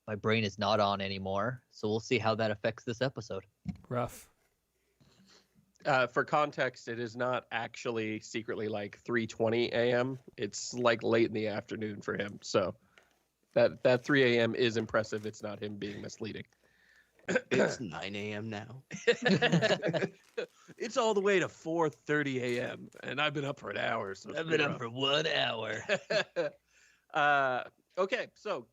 My brain is not on anymore, so we'll see how that affects this episode. Rough. For context, it is not actually secretly like 3:20 a.m. It's like late in the afternoon for him. So that 3 a.m. is impressive. It's not him being misleading. It's 9 a.m. now. It's all the way to 4:30 a.m. and I've been up for an hour. So I've been up for 1 hour. Okay, so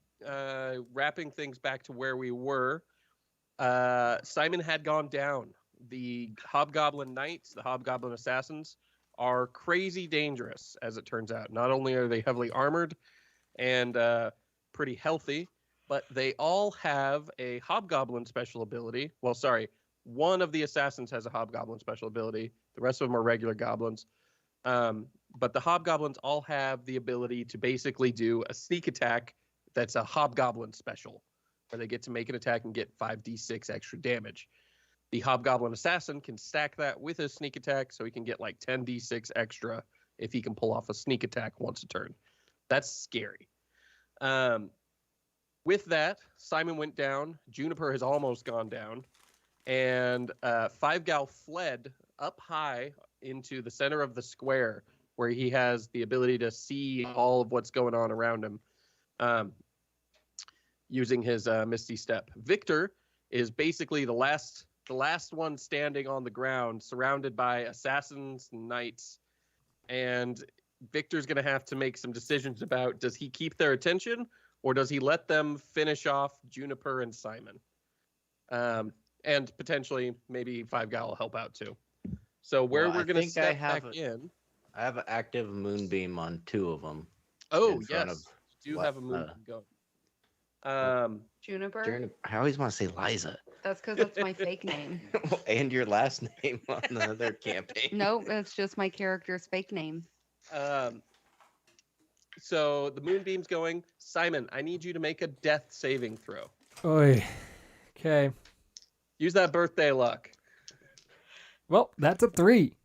wrapping things back to where we were, Simon had gone down. The Hobgoblin Knights, the Hobgoblin Assassins, are crazy dangerous, as it turns out. Not only are they heavily armored and pretty healthy, but they all have a Hobgoblin special ability. Well, sorry, one of the Assassins has a Hobgoblin special ability. The rest of them are regular goblins. But the Hobgoblins all have the ability to basically do a sneak attack that's a Hobgoblin special, where they get to make an attack and get 5d6 extra damage. The Hobgoblin Assassin can stack that with his sneak attack, so he can get like 10d6 extra if he can pull off a sneak attack once a turn. That's scary. With that, Simon went down. Juniper has almost gone down. And Five Gal fled up high into the center of the square, where he has the ability to see all of what's going on around him, using his Misty Step. Victor is basically the last one standing on the ground, surrounded by assassins and knights. And Victor's going to have to make some decisions about, does he keep their attention or does he let them finish off Juniper and Simon? And potentially maybe Five Gal will help out too. So where we're going to step back in. I have an active moonbeam on 2 of them. Oh, yes. You do have a moonbeam going. Juniper? I always want to say Liza. That's because that's my fake name. And your last name on the other campaign. Nope, that's just my character's fake name. So the moonbeam's going. Simon, I need you to make a death saving throw. Oy. Okay. Use that birthday luck. Well, that's a 3.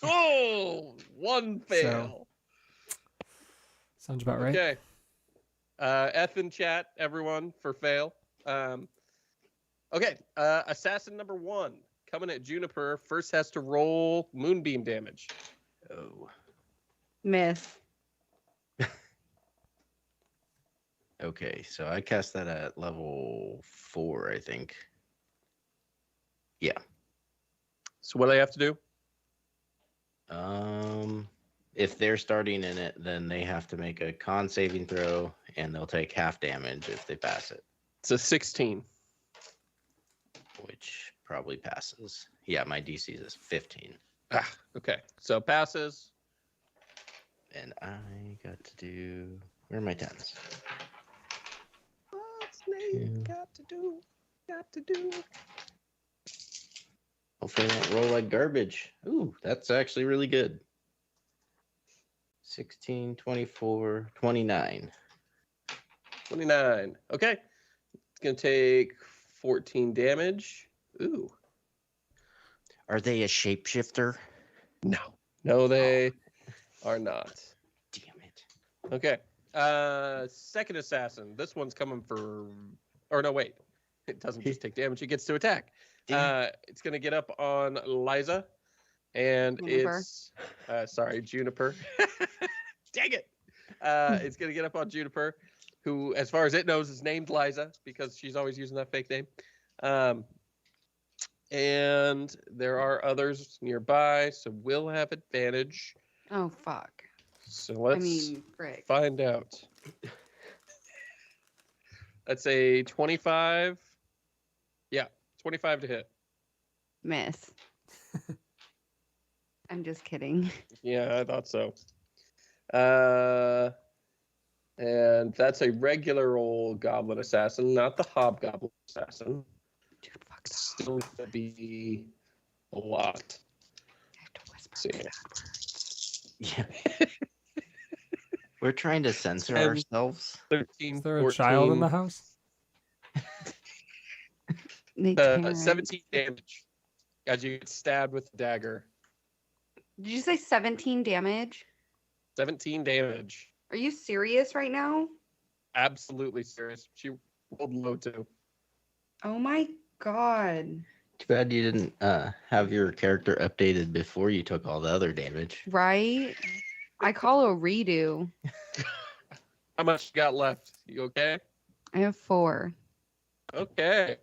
Oh, 1 fail. Sounds about right. Okay. F in chat, everyone, for fail. Okay. Assassin number 1 coming at Juniper. First has to roll moonbeam damage. Oh. Miss. Okay, so I cast that at level 4, I think. Yeah. So what do I have to do? If they're starting in it, then they have to make a con saving throw, and they'll take half damage if they pass it. It's a 16. Which probably passes. Yeah, my DC is 15. Ah, okay. So passes. And I got to do... Where are my 10s? What's Nate got to do? Hopefully I don't roll like garbage. Ooh, that's actually really good. 16, 24, 29. 29. Okay. It's going to take 14 damage. Ooh. Are they a shapeshifter? No, they are not. Damn it. Okay. Second assassin. This one's coming for... Or no, wait. It doesn't just take damage. It gets to attack. It's going to get up on Liza. And Juniper. it's... sorry, Juniper. Dang it. It's going to get up on Juniper, who, as far as it knows, is named Liza because she's always using that fake name. And there are others nearby, so we'll have advantage. Oh, fuck. So let's frick. find out. That's a 25. Yeah, 25 to hit. Miss. I'm just kidding. Yeah, I thought so. And that's a regular old goblin assassin, not the hobgoblin assassin. Dude, fuck that. Still gonna be a lot. I have to whisper See. bad words. Yeah. We're trying to censor 10, ourselves. 13, Is there a 14, child in the house? Dycairn. 17 damage as you get stabbed with a dagger. Did you say 17 damage? 17 damage. Are you serious right now? Absolutely serious. Rolled low too. Oh my god. Too bad you didn't have your character updated before you took all the other damage. Right? I call a redo. How much you got left? You okay? I have 4. Okay.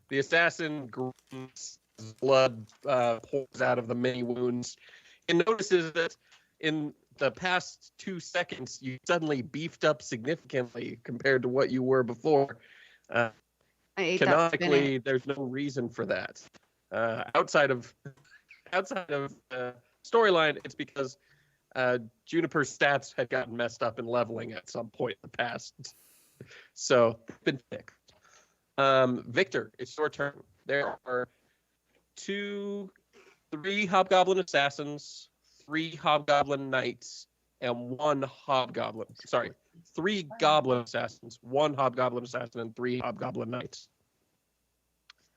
The assassin grunts, blood pours out of the many wounds. And notices that in the past 2 seconds, you suddenly beefed up significantly compared to what you were before. I ate Canonically, that there's no reason for that. Outside of storyline, it's because Juniper's stats had gotten messed up in leveling at some point in the past. So, been fixed. Victor, it's your turn. There are 3 hobgoblin assassins, 3 hobgoblin knights, and 1 hobgoblin. Sorry, 3 goblin assassins, 1 hobgoblin assassin, and 3 hobgoblin knights.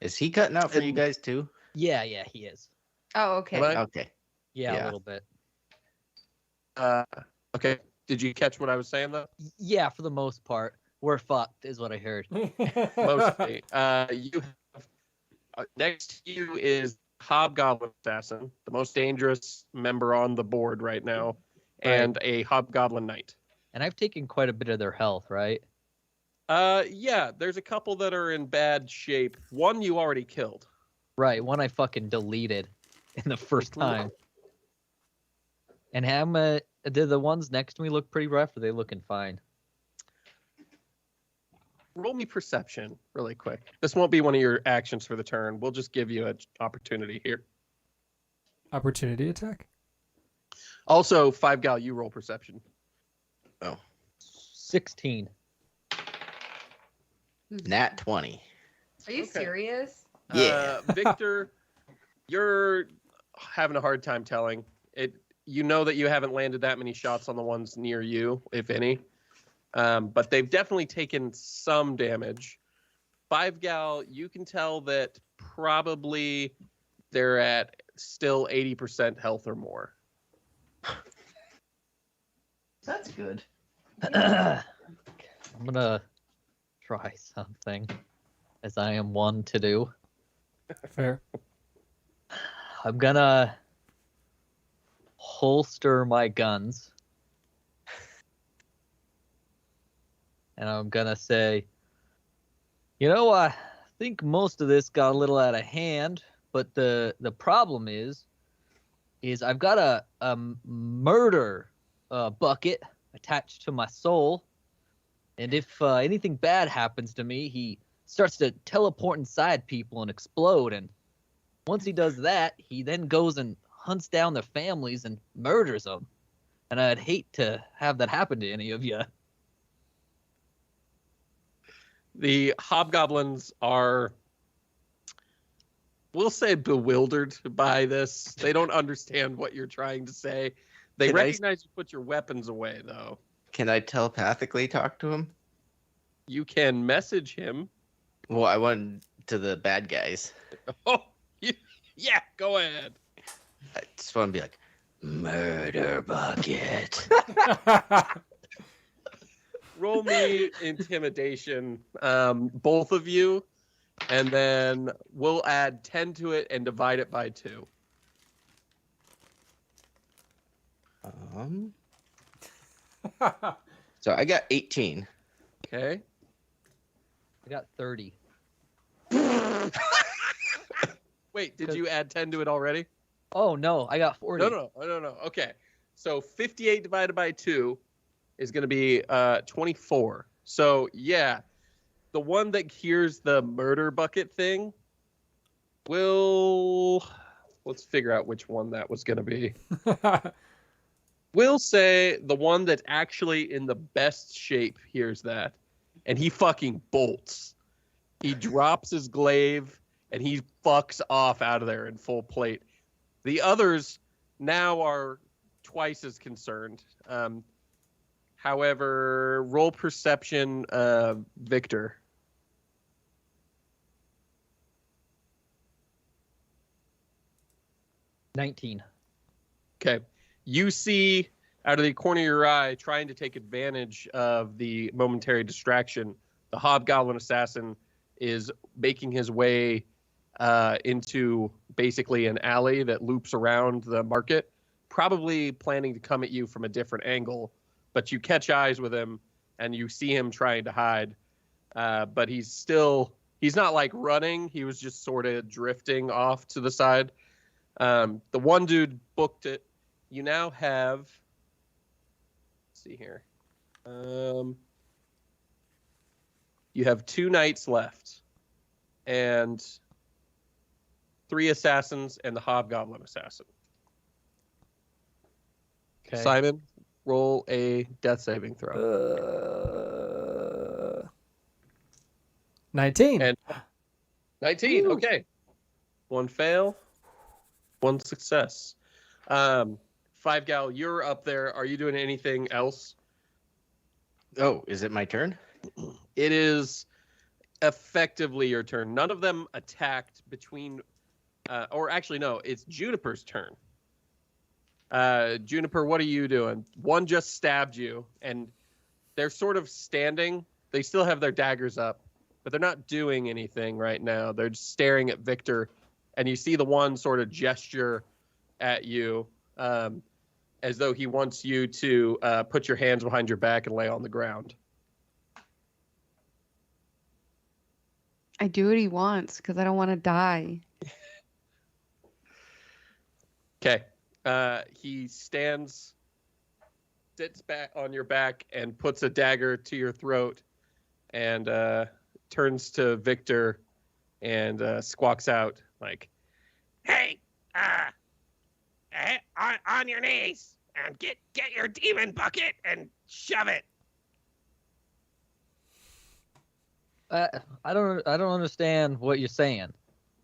Is he cutting out for you guys too? Yeah, he is. Oh, okay. Am I? Okay. Yeah, Yeah. a little bit. Okay. Did you catch what I was saying though? Yeah, for the most part. We're fucked, is what I heard. Mostly. You have next to you is hobgoblin assassin, the most dangerous member on the board right now, and a hobgoblin knight. And I've taken quite a bit of their health, right? Yeah, there's a couple that are in bad shape. One you already killed. Right, one I fucking deleted in the first time. And did the ones next to me look pretty rough, or are they looking fine? Roll me perception really quick. This won't be one of your actions for the turn. We'll just give you an opportunity here. Opportunity attack? Also, 5 gal, you roll perception. 16. Nat 20. Are you Okay. serious? Yeah. Victor, you're having a hard time telling. You know that you haven't landed that many shots on the ones near you, if any. But they've definitely taken some damage. 5 gal, you can tell that probably they're at still 80% health or more. That's good. I'm gonna try something, as I am one to do. Fair. I'm gonna holster my guns. And I'm gonna say, I think most of this got a little out of hand, but the problem is I've got a murder bucket attached to my soul, and if anything bad happens to me, he starts to teleport inside people and explode, and once he does that, he then goes and hunts down their families and murders them, and I'd hate to have that happen to any of you. The hobgoblins are, we'll say, bewildered by this. They don't understand what you're trying to say. They recognize you put your weapons away, though. Can I telepathically talk to him? You can message him. Well, I went to the bad guys. Oh, yeah, go ahead. I just want to be like, murder bucket. Roll me intimidation, both of you, and then we'll add 10 to it and divide it by 2. So I got 18. Okay. I got 30. Wait, did you add 10 to it already? Oh, no, I got 40. No. Okay. So 58 divided by 2 is going to be 24. So, yeah, the one that hears the murder bucket thing let's figure out which one that was going to be. We'll say the one that's actually in the best shape hears that, and he fucking bolts. He drops his glaive, and he fucks off out of there in full plate. The others now are twice as concerned. However, roll perception, Victor. $19. Okay. You see out of the corner of your eye, trying to take advantage of the momentary distraction, the hobgoblin assassin is making his way into basically an alley that loops around the market, probably planning to come at you from a different angle. But you catch eyes with him, and you see him trying to hide. But he's not like running. He was just sort of drifting off to the side. The one dude booked it. You now have, let's see here. You have 2 knights left, and 3 assassins and the hobgoblin assassin. Okay. Simon, roll a death saving throw. 19. And 19. Woo. Okay. 1 fail, 1 success. 5-Gal, you're up there. Are you doing anything else? Oh, is it my turn? It is effectively your turn. None of them attacked between, or actually, no, it's Juniper's turn. Juniper, what are you doing? One just stabbed you, and they're sort of standing. They still have their daggers up, but they're not doing anything right now. They're just staring at Victor, and you see the one sort of gesture at you as though he wants you to put your hands behind your back and lay on the ground. I do what he wants because I don't want to die. Okay. He sits back on your back and puts a dagger to your throat and turns to Victor and squawks out like, "Hey, on your knees and get your demon bucket and shove it." I don't understand what you're saying.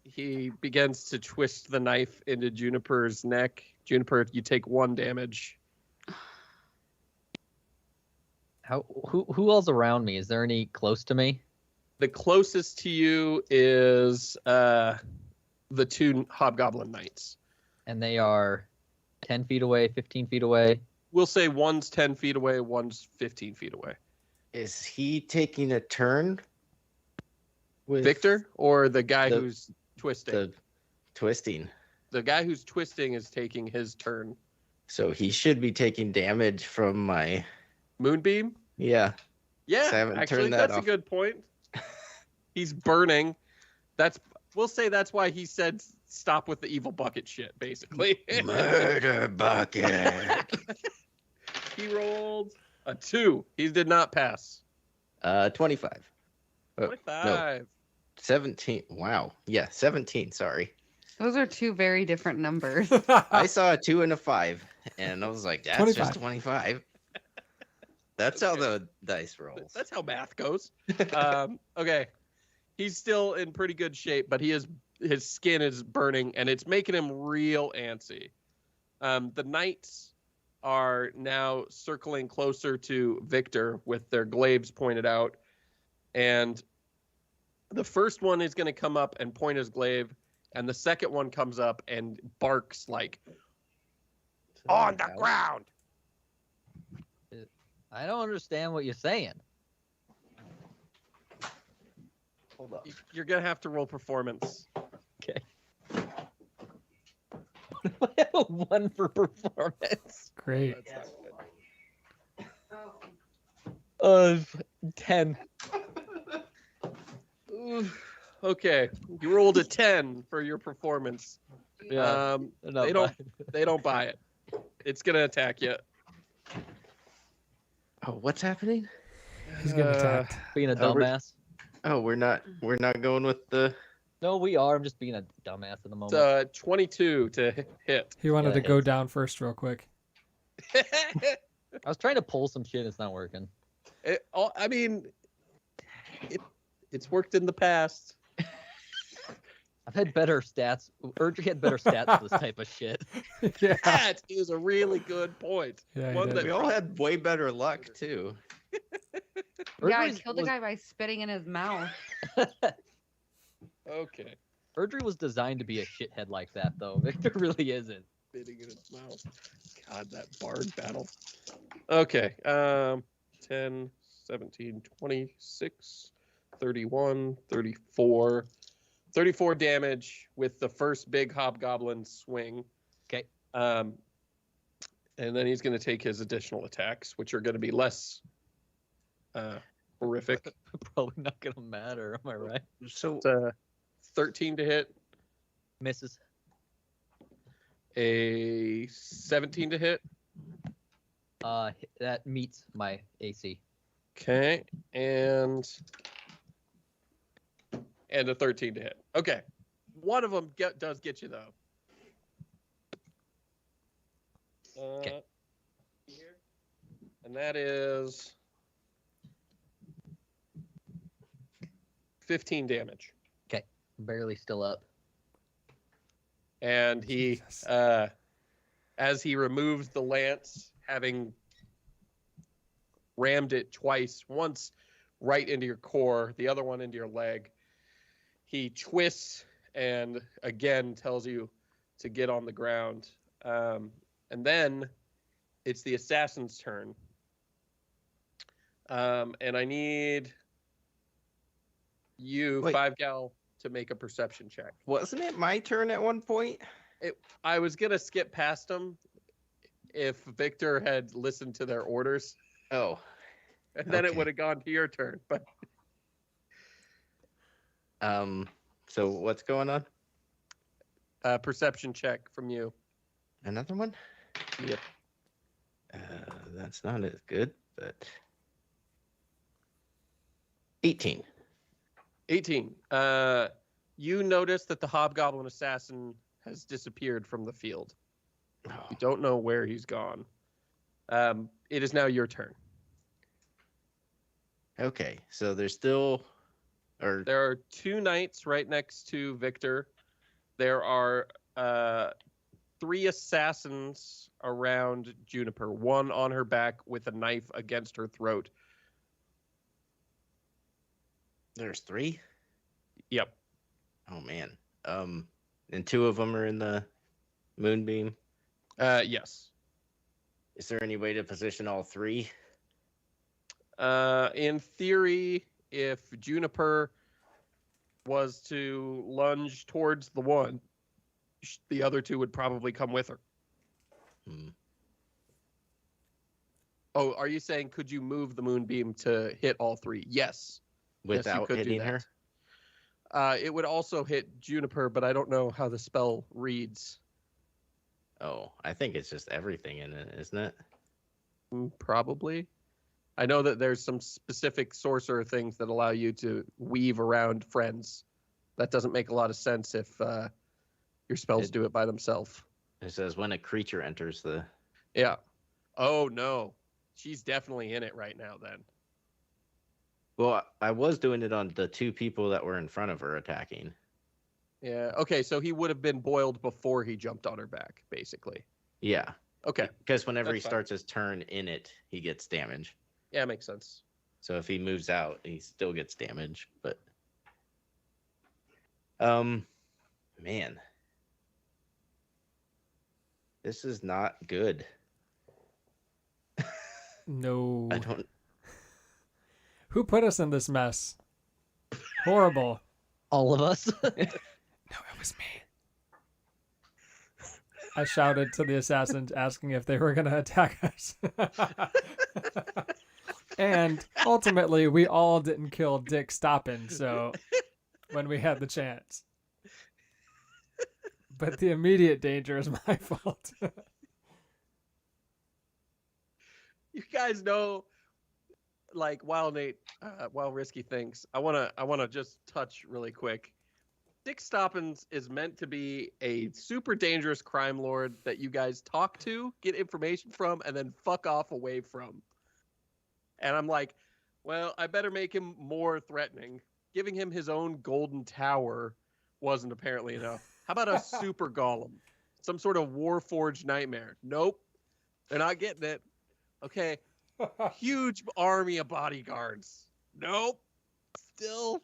He begins to twist the knife into Juniper's neck. Juniper, you take 1 damage. Who else around me? Is there any close to me? The closest to you is the 2 hobgoblin knights. And they are 10 feet away, 15 feet away. We'll say one's 10 feet away, one's 15 feet away. Is he taking a turn with Victor or the guy the- who's twisting? the twisting? The guy who's twisting is taking his turn. So he should be taking damage from my Moonbeam? yeah. Yeah, I haven't actually, turned that that's off. a good point. He's burning. We'll say that's why he said stop with the evil bucket shit, basically. Murder bucket. He rolled a 2. He did not pass. 25. Oh, 25. 17. Wow. Yeah, 17. Sorry. Those are 2 very different numbers. I saw a 2 and a 5, and I was like, that's 25. just 25. That's how the dice rolls. That's how math goes. Okay. He's still in pretty good shape, but his skin is burning, and it's making him real antsy. The knights are now circling closer to Victor with their glaives pointed out. And the first one is going to come up and point his glaive, and the second one comes up and barks like, "On the ground!" I don't understand what you're saying. Hold up. You're going to have to roll performance. Okay. I have a 1 for performance. Great. That's not good. Of 10. Oof. Okay, you rolled a 10 for your performance. Yeah. No, They don't buy it. It's gonna attack you. Oh, what's happening? He's getting attacked. being a Oh, we're- dumbass. Oh, we're not going with the No, we are. I'm just being a dumbass at the moment. It's 22 to hit. He wanted Yeah, to it go hits. down first real quick. I was trying to pull some shit. It's not working. I mean, it's worked in the past. I've had better stats. Erdry had better stats for this type of shit. Yeah. That is a really good point. Yeah, he One did. that we all had way better luck too. Yeah, I Erdry's killed a was- guy by spitting in his mouth. Okay. Erdry was designed to be a shithead like that, though. Victor really isn't. Spitting in its mouth. God, that bard battle. Okay. 10, 17, 26, 31, 34. 34 damage with the first big hobgoblin swing. Okay. And then he's going to take his additional attacks, which are going to be less horrific. Probably not gonna matter. Am I right? So It's a 13 to hit, Misses. a 17 to hit. That meets my AC. Okay, and a 13 to hit. Okay, one of them does get you though. Okay. Here, and that is 15 damage. Barely still up. And he, Jesus. as he removes the lance, having rammed it twice, once right into your core, the other one into your leg, he twists and again tells you to get on the ground. And then it's the assassin's turn. And I need you, Wait. 5-gal, to make a perception check. wasn't it my turn at one point? I was going to skip past them if Victor had listened to their orders, Oh, and then it Okay. would have gone to your turn. But so what's going on? perception check from you. Another one? Yep. That's not as good, but 18. 18. You notice that the hobgoblin assassin has disappeared from the field. Oh, You don't know where he's gone. It is now your turn. okay, so there's still, or There are 2 knights right next to Victor. There are 3 assassins around Juniper, one on her back with a knife against her throat. there's 3. Yep. Oh man. And 2 of them are in the moonbeam. Yes. Is there any way to position all 3? In theory, if Juniper was to lunge towards the one, the other 2 would probably come with her. Hmm. Oh, are you saying could you move the moonbeam to hit all 3? Yes. Without could do hitting her? that. It would also hit Juniper, but I don't know how the spell reads. Oh, I think it's just everything in it, isn't it? Probably. I know that there's some specific sorcerer things that allow you to weave around friends. That doesn't make a lot of sense if your spells do it by themselves. It says when a creature enters the. Yeah. Oh, no. She's definitely in it right now, then. Well, I was doing it on the 2 people that were in front of her attacking. Yeah. Okay, so he would have been boiled before he jumped on her back, basically. Yeah, Okay. because whenever he That's fine. starts his turn in it, he gets damage. Yeah, makes sense. So if he moves out, he still gets damage. But man, this is not good. No. I don't. Who put us in this mess? Horrible. All of us. No, it was me. I shouted to the assassins asking if they were going to attack us. And ultimately, we all didn't kill Dick Stoppin, so when we had the chance. But the immediate danger is my fault. You guys know, like, while Risky thinks, I wanna just touch really quick. Dick Stoppins is meant to be a super dangerous crime lord that you guys talk to, get information from, and then fuck off away from. And I'm like, well, I better make him more threatening. Giving him his own golden tower wasn't apparently enough. How about a super golem? Some sort of warforged nightmare? Nope. They're not getting it. Okay. Huge army of bodyguards. Nope. Still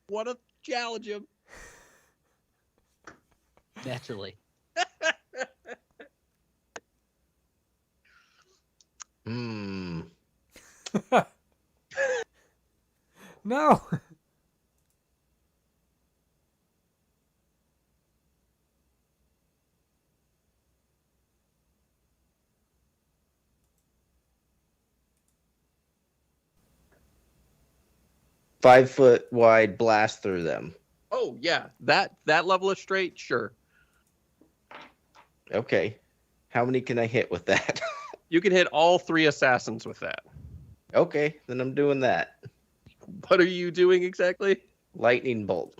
want to challenge him. Naturally. No. 5-foot wide blast through them. Oh yeah, that level of straight, sure. Okay. How many can I hit with that? You can hit all 3 assassins with that. Okay, then I'm doing that. What are you doing exactly? Lightning bolt.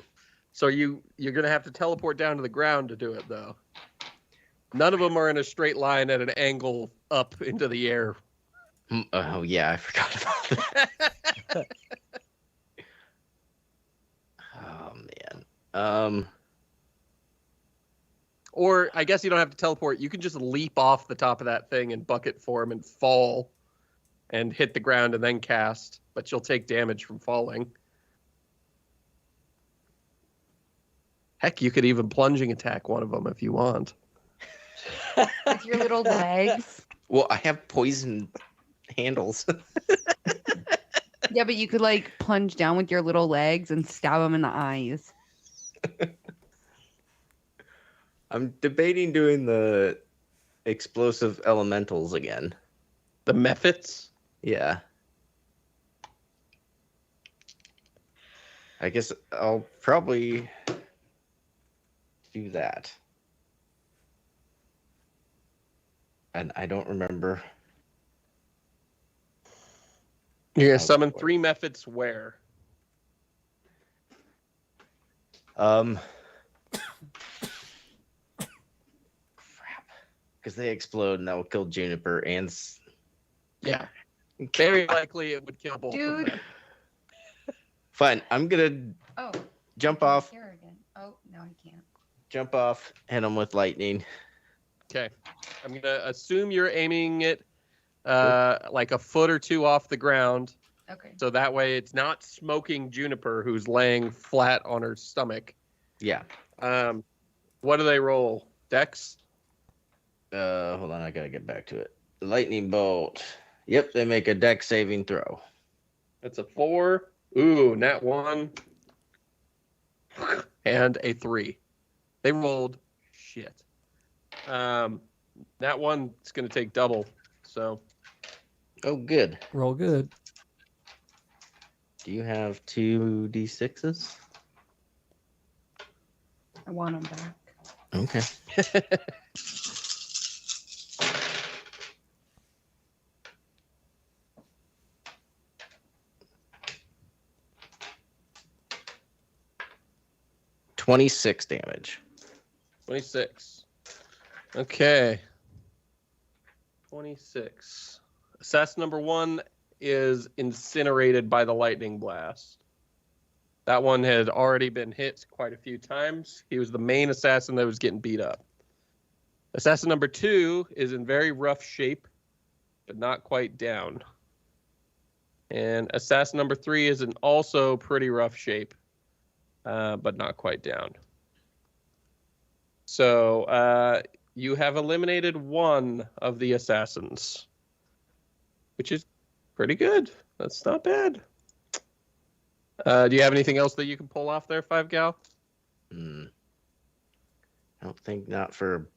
So you're gonna have to teleport down to the ground to do it though. None of them are in a straight line at an angle up into the air. Oh yeah, I forgot about that. Oh man. Or I guess you don't have to teleport. You can just leap off the top of that thing in bucket form and fall and hit the ground and then cast, but you'll take damage from falling. Heck, you could even plunging attack one of them if you want. With your little legs. Well, I have poison handles. Yeah, but you could like plunge down with your little legs and stab them in the eyes. I'm debating doing the explosive elementals again. The Mephits? Yeah. I guess I'll probably do that. And I don't remember. You're gonna Oh, summon boy. 3 Mephits where? Crap. Because they explode and that will kill Juniper and. Yeah. Very likely it would kill both Dude. of them. Fine. I'm gonna Oh. jump off. Here again. Oh, no, I can't. Jump off. Hit them with lightning. Okay. I'm gonna assume you're aiming it like a foot or 2 off the ground. Okay. So that way it's not smoking Juniper who's laying flat on her stomach. Yeah. What do they roll? Dex? Hold on. I gotta get back to it. Lightning bolt. Yep. They make a dex saving throw. That's a 4. Ooh, nat 1. And a 3. They rolled shit. Nat 1 is going to take double. So Oh, good. Roll good. Do you have 2d6s? I want them back. Okay. $26 damage. 26. Okay. 26. Assassin number 1 is incinerated by the lightning blast. That one had already been hit quite a few times. He was the main assassin that was getting beat up. Assassin number 2 is in very rough shape, but not quite down. And assassin number 3 is in also pretty rough shape, but not quite down. So you have eliminated 1 of the assassins, which is pretty good. That's not bad. Do you have anything else that you can pull off there, 5-Gal? I don't think not for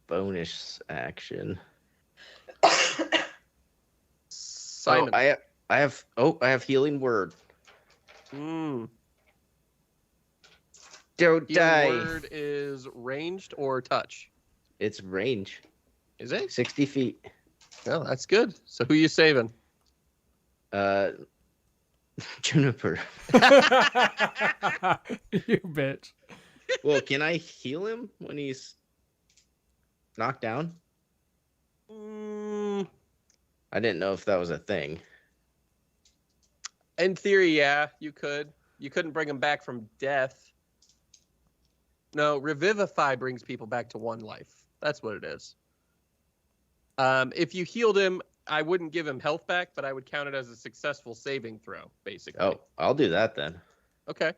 bonus action. Simon. Oh, I have healing word. Mm. Don't Healing die. word is ranged or touch? It's range. Is it? 60 feet. Well, that's good. So who you saving? Juniper. You bitch. Well, can I heal him when he's knocked down? Mm, I didn't know if that was a thing. in theory, yeah, you could. You couldn't bring him back from death. No, Revivify brings people back to 1 life. That's what it is. If you healed him, I wouldn't give him health back, but I would count it as a successful saving throw, basically. Oh, I'll do that then. Okay.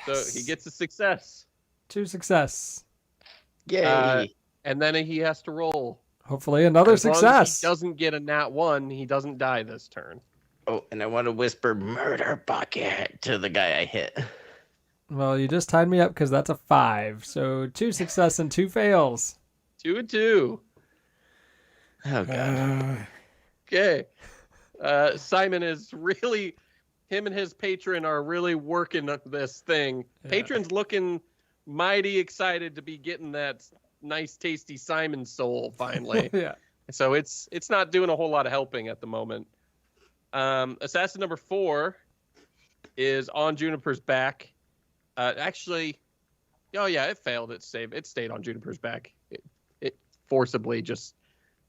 Yes. So he gets a success. 2 success. Yay. And then he has to roll. Hopefully another As long as success. he doesn't get a nat 1, he doesn't die this turn. Oh, and I want to whisper "murder bucket" to the guy I hit. Well, you just tied me up because that's a 5. So 2 success and 2 fails. 2 and 2. Oh god. Okay. Simon is really, him and his patron are really working on this thing. Yeah. Patron's looking mighty excited to be getting that nice, tasty Simon soul finally. Yeah. So it's not doing a whole lot of helping at the moment. Assassin number 4 is on Juniper's back. Actually, oh yeah, it failed its save. It stayed on Juniper's back. It forcibly just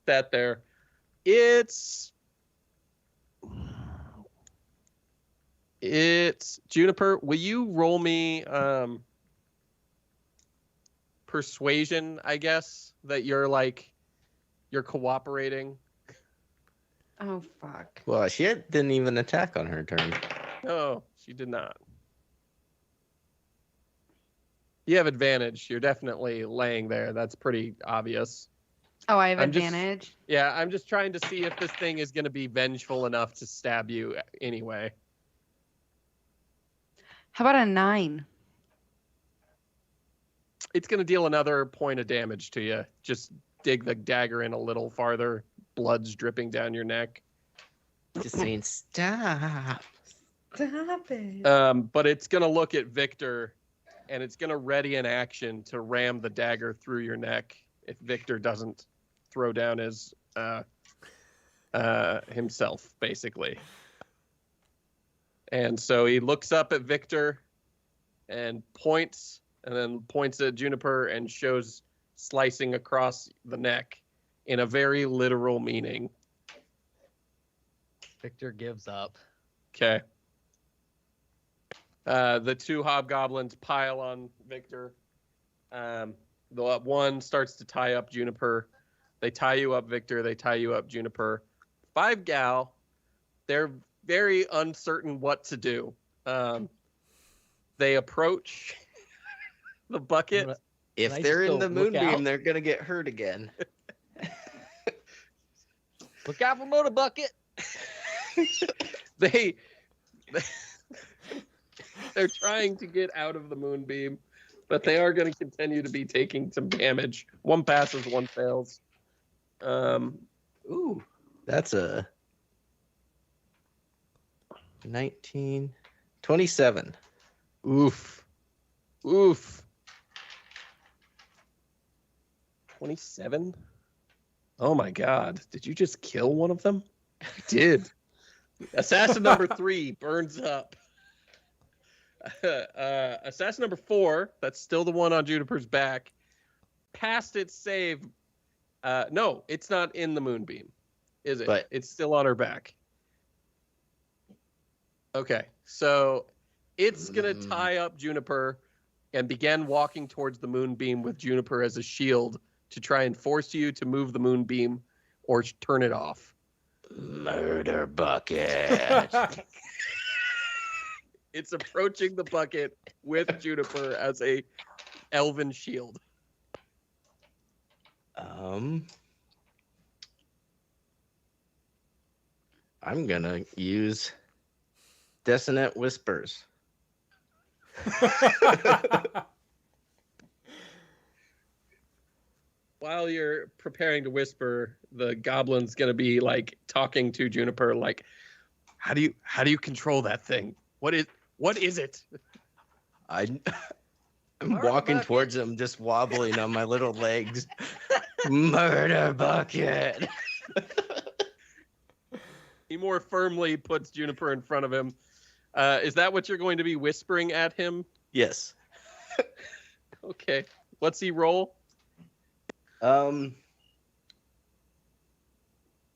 sat there. It's Juniper. Will you roll me persuasion? I guess that you're cooperating. Oh fuck. Well, she didn't even attack on her turn. No, she did not. You have advantage. You're definitely laying there. That's pretty obvious. Oh, I have I'm just- advantage. Yeah, I'm just trying to see if this thing is going to be vengeful enough to stab you anyway. How about a 9? It's going to deal another point of damage to you. Just dig the dagger in a little farther. Blood's dripping down your neck. Just saying, stop. Stop it. But it's going to look at Victor, and it's going to ready an action to ram the dagger through your neck if Victor doesn't throw down his himself, basically. And so he looks up at Victor and points, and then points at Juniper and shows slicing across the neck in a very literal meaning. Victor gives up. Okay. The 2 hobgoblins pile on Victor. The one starts to tie up Juniper. They tie you up, Victor. They tie you up, Juniper. 5 gal. They're very uncertain what to do. They approach the bucket. If Can I they're just in go the look moonbeam, out? they're gonna get hurt again. Look out for motor bucket. They're trying to get out of the moonbeam, but they are going to continue to be taking some damage. 1 passes, 1 fails. Ooh, that's a 19, 27. Oof. 27? Oh my god. Did you just kill one of them? You did. Assassin number 3 burns up. Assassin number 4, that's still the one on Juniper's back, passed its save. No, it's not in the moonbeam, is it? But- it's still on her back. Okay, so it's going to tie up Juniper and begin walking towards the moonbeam with Juniper as a shield to try and force you to move the moonbeam or turn it off. Murder bucket. It's approaching the bucket with Juniper as a elven shield. I'm gonna use Dissonant Whispers. While you're preparing to whisper, the goblin's gonna be like talking to Juniper, like, how do you control that thing? What is it? I'm Murder walking bucket. towards him, just wobbling on my little legs. Murder bucket. He more firmly puts Juniper in front of him. Is that what you're going to be whispering at him? Yes. Okay. What's he roll?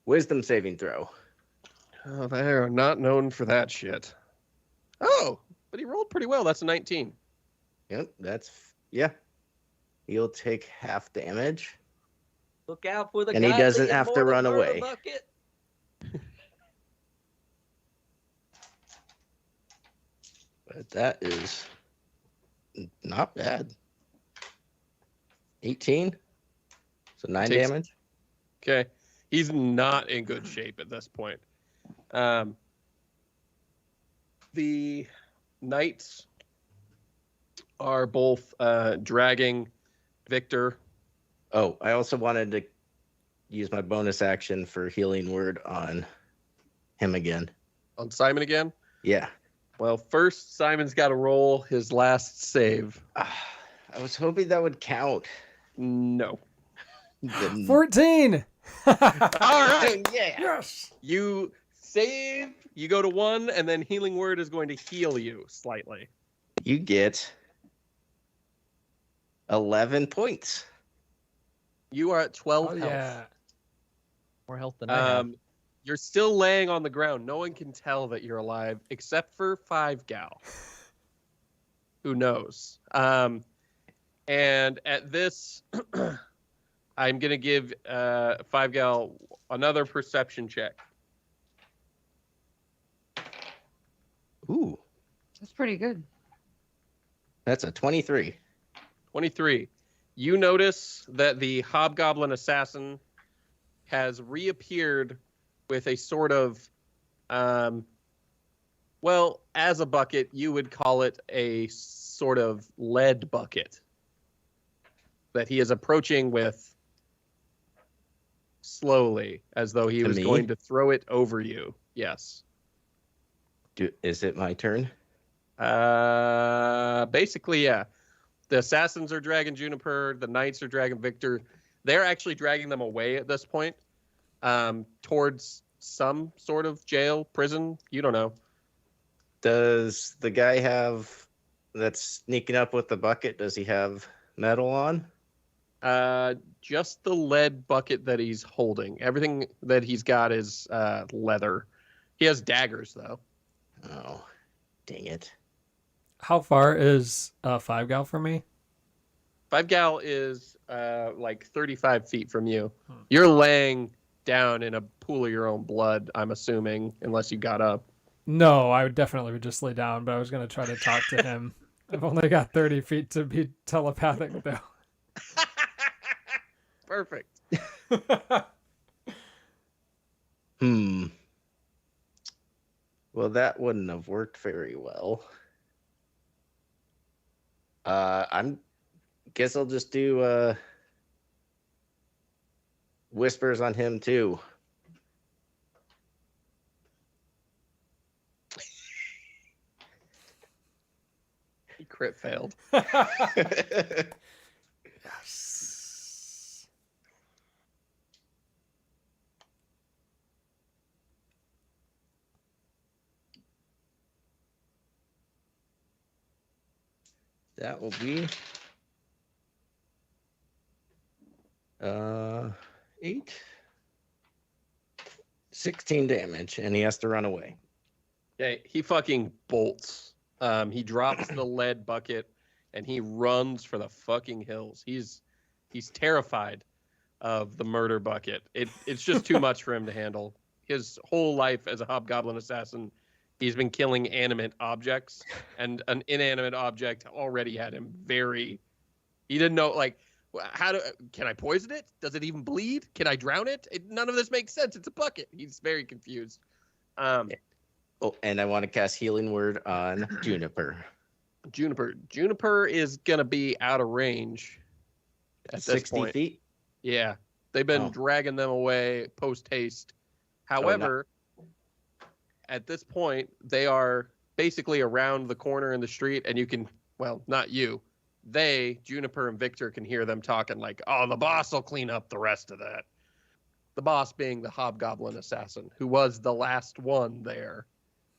Wisdom saving throw. Oh, they are not known for that shit. Oh, but he rolled pretty well. That's a 19. Yep, yeah. He'll take half damage. Look out for the And he guy doesn't taking have to more than run murder away. bucket. But that is not bad. 18. So 9 Takes- damage. Okay. He's not in good shape at this point. The knights are both dragging Victor. Oh, I also wanted to use my bonus action for healing word on him again. On Simon again. Yeah. Well, first Simon's got to roll his last save. I was hoping that would count. No. Then- 14. All right. Yeah. Yes. You save. You go to 1, and then healing word is going to heal you slightly. You get 11 points. You are at 12 Oh health. yeah. More health than I have. You're still laying on the ground. No one can tell that you're alive except for 5-Gal. Who knows? And at this, I'm going to give 5-Gal another perception check. Ooh, That's pretty good. that's a 23. 23. You notice that the hobgoblin assassin has reappeared with a sort of, well, as a bucket, you would call it a sort of lead bucket that he is approaching with slowly, as though he To was me? going to throw it over you. Yes. Is it my turn? Basically, yeah. The assassins are dragging Juniper. The knights are dragging Victor. They're actually dragging them away at this point, towards some sort of jail, prison. You don't know. Does the guy that's sneaking up with the bucket, does he have metal on? Just the lead bucket that he's holding. Everything that he's got is leather. He has daggers, though. Oh, dang it. How far is 5-Gal from me? 5-Gal is like 35 feet from you. Hmm. You're laying down in a pool of your own blood, I'm assuming, unless you got up. No, I would definitely just lay down, but I was gonna try to talk to him. I've only got 30 feet to be telepathic though. Perfect. Well, that wouldn't have worked very well. Guess I'll just do whispers on him too. He crit failed. Yes. That will be 8, 16 damage, and he has to run away. Yeah, he fucking bolts. He drops the lead bucket and he runs for the fucking hills. He's terrified of the murder bucket. It's just too much for him to handle. His whole life as a hobgoblin assassin, he's been killing animate objects, and an inanimate object already had him very. He didn't know, like, can I poison it? Does it even bleed? Can I drown it? None of this makes sense. It's a bucket. He's very confused. Oh, and I want to cast Healing Word on Juniper. Juniper is gonna be out of range at this 60 point. feet? Yeah, they've been Oh. dragging them away post haste. However, at this point, they are basically around the corner in the street, and you can, well, not you. They, Juniper and Victor, can hear them talking like, "Oh, the boss will clean up the rest of that." The boss being the hobgoblin assassin, who was the last one there.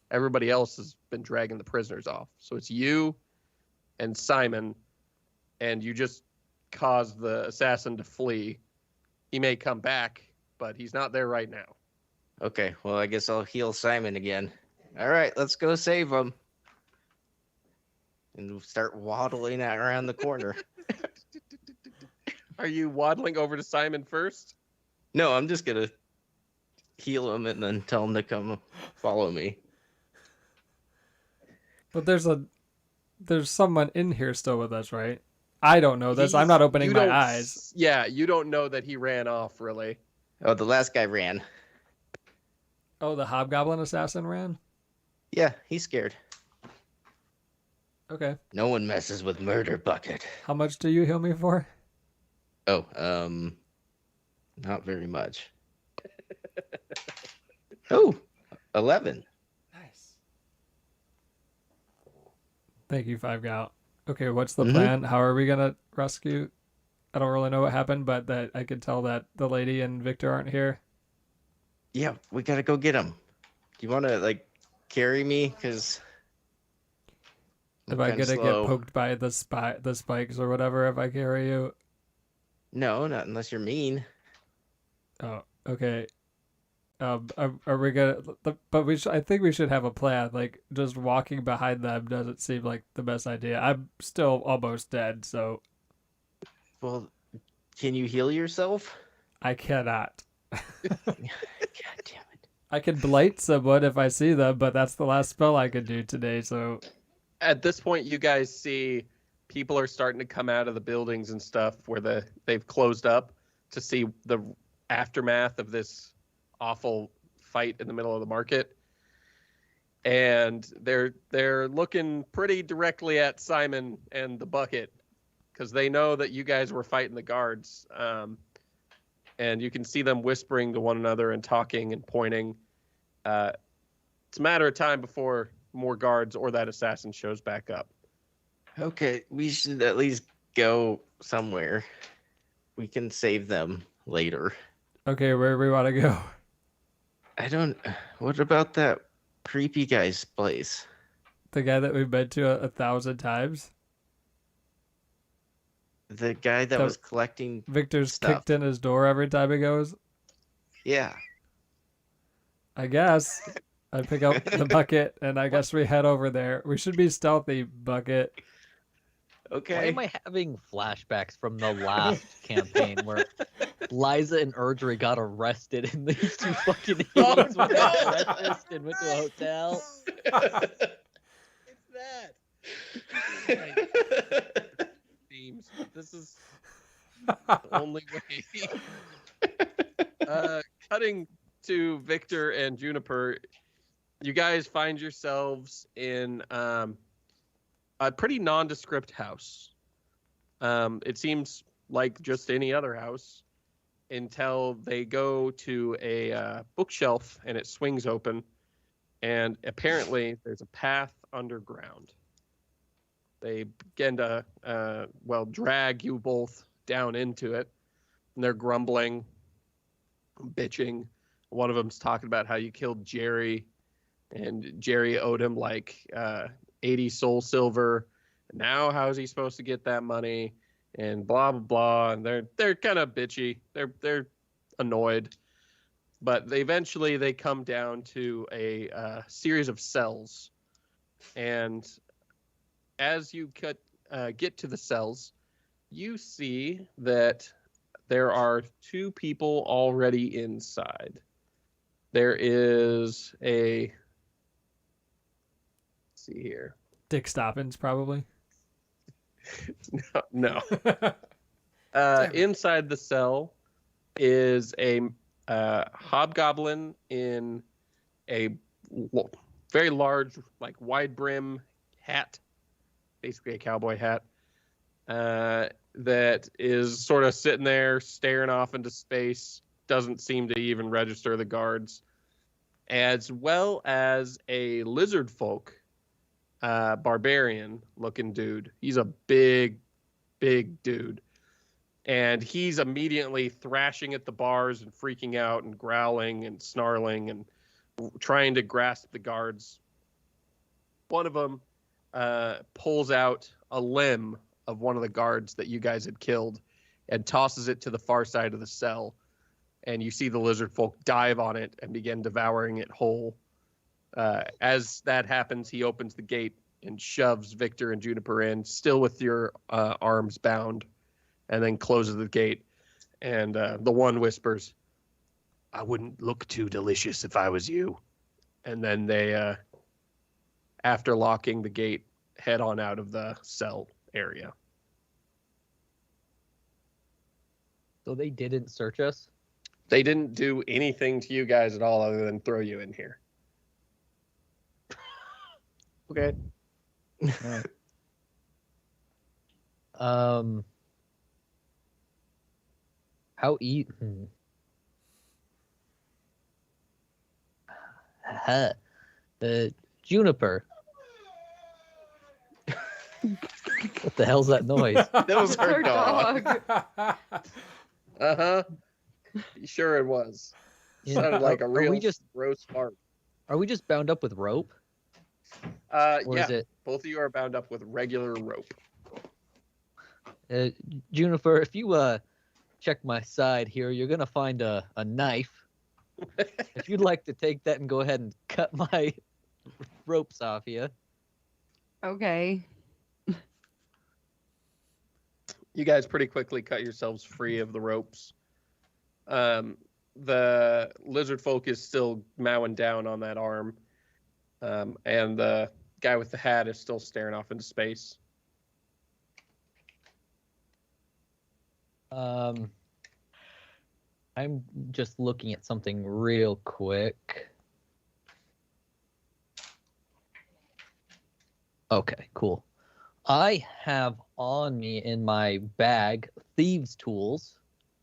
Everybody else has been dragging the prisoners off. So it's you and Simon, and you just caused the assassin to flee. He may come back, but he's not there right now. Okay, well, I guess I'll heal Simon again. All right, let's go save him. And we'll start waddling around the corner. Are you waddling over to Simon first? No, I'm just going to heal him and then tell him to come follow me. But there's someone in here still with us, right? I don't know this. I'm not opening You my don't eyes. Yeah, you don't know that he ran off, really. Oh, the last guy ran. Oh, the hobgoblin assassin ran? Yeah, he's scared. Okay. No one messes with Murder Bucket. How much do you heal me for? Oh, not very much. Oh, 11. Nice. Thank you, 5 Gout. Okay, what's the Mhm. plan? How are we gonna rescue? I don't really know what happened, but that I could tell that the lady and Victor aren't here. Yeah, we gotta go get him. Do you want to like carry me? Cause I'm Am I kind of gonna get slow. poked by the spikes or whatever if I carry you? No, not unless you're mean. Oh, okay. Are we gonna? But I think we should have a plan. Like, just walking behind them doesn't seem like the best idea. I'm still almost dead, so Well, can you heal yourself? I cannot. God damn it. I can blight someone if I see them, but that's the last spell I could do today. So At this point, you guys see people are starting to come out of the buildings and stuff where they've closed up to see the aftermath of this awful fight in the middle of the market. And they're looking pretty directly at Simon and the bucket because they know that you guys were fighting the guards. And you can see them whispering to one another and talking and pointing. It's a matter of time before more guards or that assassin shows back up. Okay, we should at least go somewhere. We can save them later. okay, where do we want to go? I don't. What about that creepy guy's place? The guy that we've been to 1,000 times. The guy that The- was collecting. Victor's Stuff. kicked in his door every time he goes. Yeah. I guess. I pick up the bucket and I guess we head over there. We should be stealthy, bucket. Why Okay. am I having flashbacks from the last campaign where Liza and Erdry got arrested and these two fucking idiots went to breakfast and went to a hotel? It's that. Themes. This is the only way. Cutting to Victor and Juniper, you guys find yourselves in a pretty nondescript house. It seems like just any other house until they go to a bookshelf and it swings open, and apparently there's a path underground. They begin to, drag you both down into it, and they're grumbling, bitching. One of them's talking about how you killed Jerry, and Jerry owed him like 80 soul silver. Now how's he supposed to get that money? And blah blah blah. And they're kind of bitchy. They're annoyed. But eventually they come down to a series of cells, and as you get to the cells, you see that there are two people already inside. There is let's see here. Dick Stoppins, probably. No. Inside the cell is a hobgoblin in a very large, like wide brim hat, basically a cowboy hat, that is sort of sitting there staring off into space, doesn't seem to even register the guards, as well as a lizard folk barbarian looking dude. He's a big dude, and he's immediately thrashing at the bars and freaking out and growling and snarling and trying to grasp the guards. One of them pulls out a limb of one of the guards that you guys had killed and tosses it to the far side of the cell, and you see the lizard folk dive on it and begin devouring it whole. As that happens, he opens the gate and shoves Victor and Juniper in, still with your arms bound, and then closes the gate. And the one whispers, "I wouldn't look too delicious if I was you." And then they, after locking the gate, head on out of the cell area. So they didn't search us? They didn't do anything to you guys at all other than throw you in here. Okay. All right. Um, how Huh. Juniper. What the hell's that noise? That was It's her our dog. dog. Uh-huh. Sure it was. Yeah, Sounded like a are real we just gross fart. are we just bound up with rope? Or is Yeah, it both of you are bound up with regular rope. Juniper, if you check my side here, you're gonna find a knife. If you'd like to take that and go ahead and cut my ropes off you. Okay. You guys pretty quickly cut yourselves free of the ropes. The lizard folk is still mowing down on that arm. And the guy with the hat is still staring off into space. I'm just looking at something real quick. Okay, cool. I have on me in my bag thieves' tools,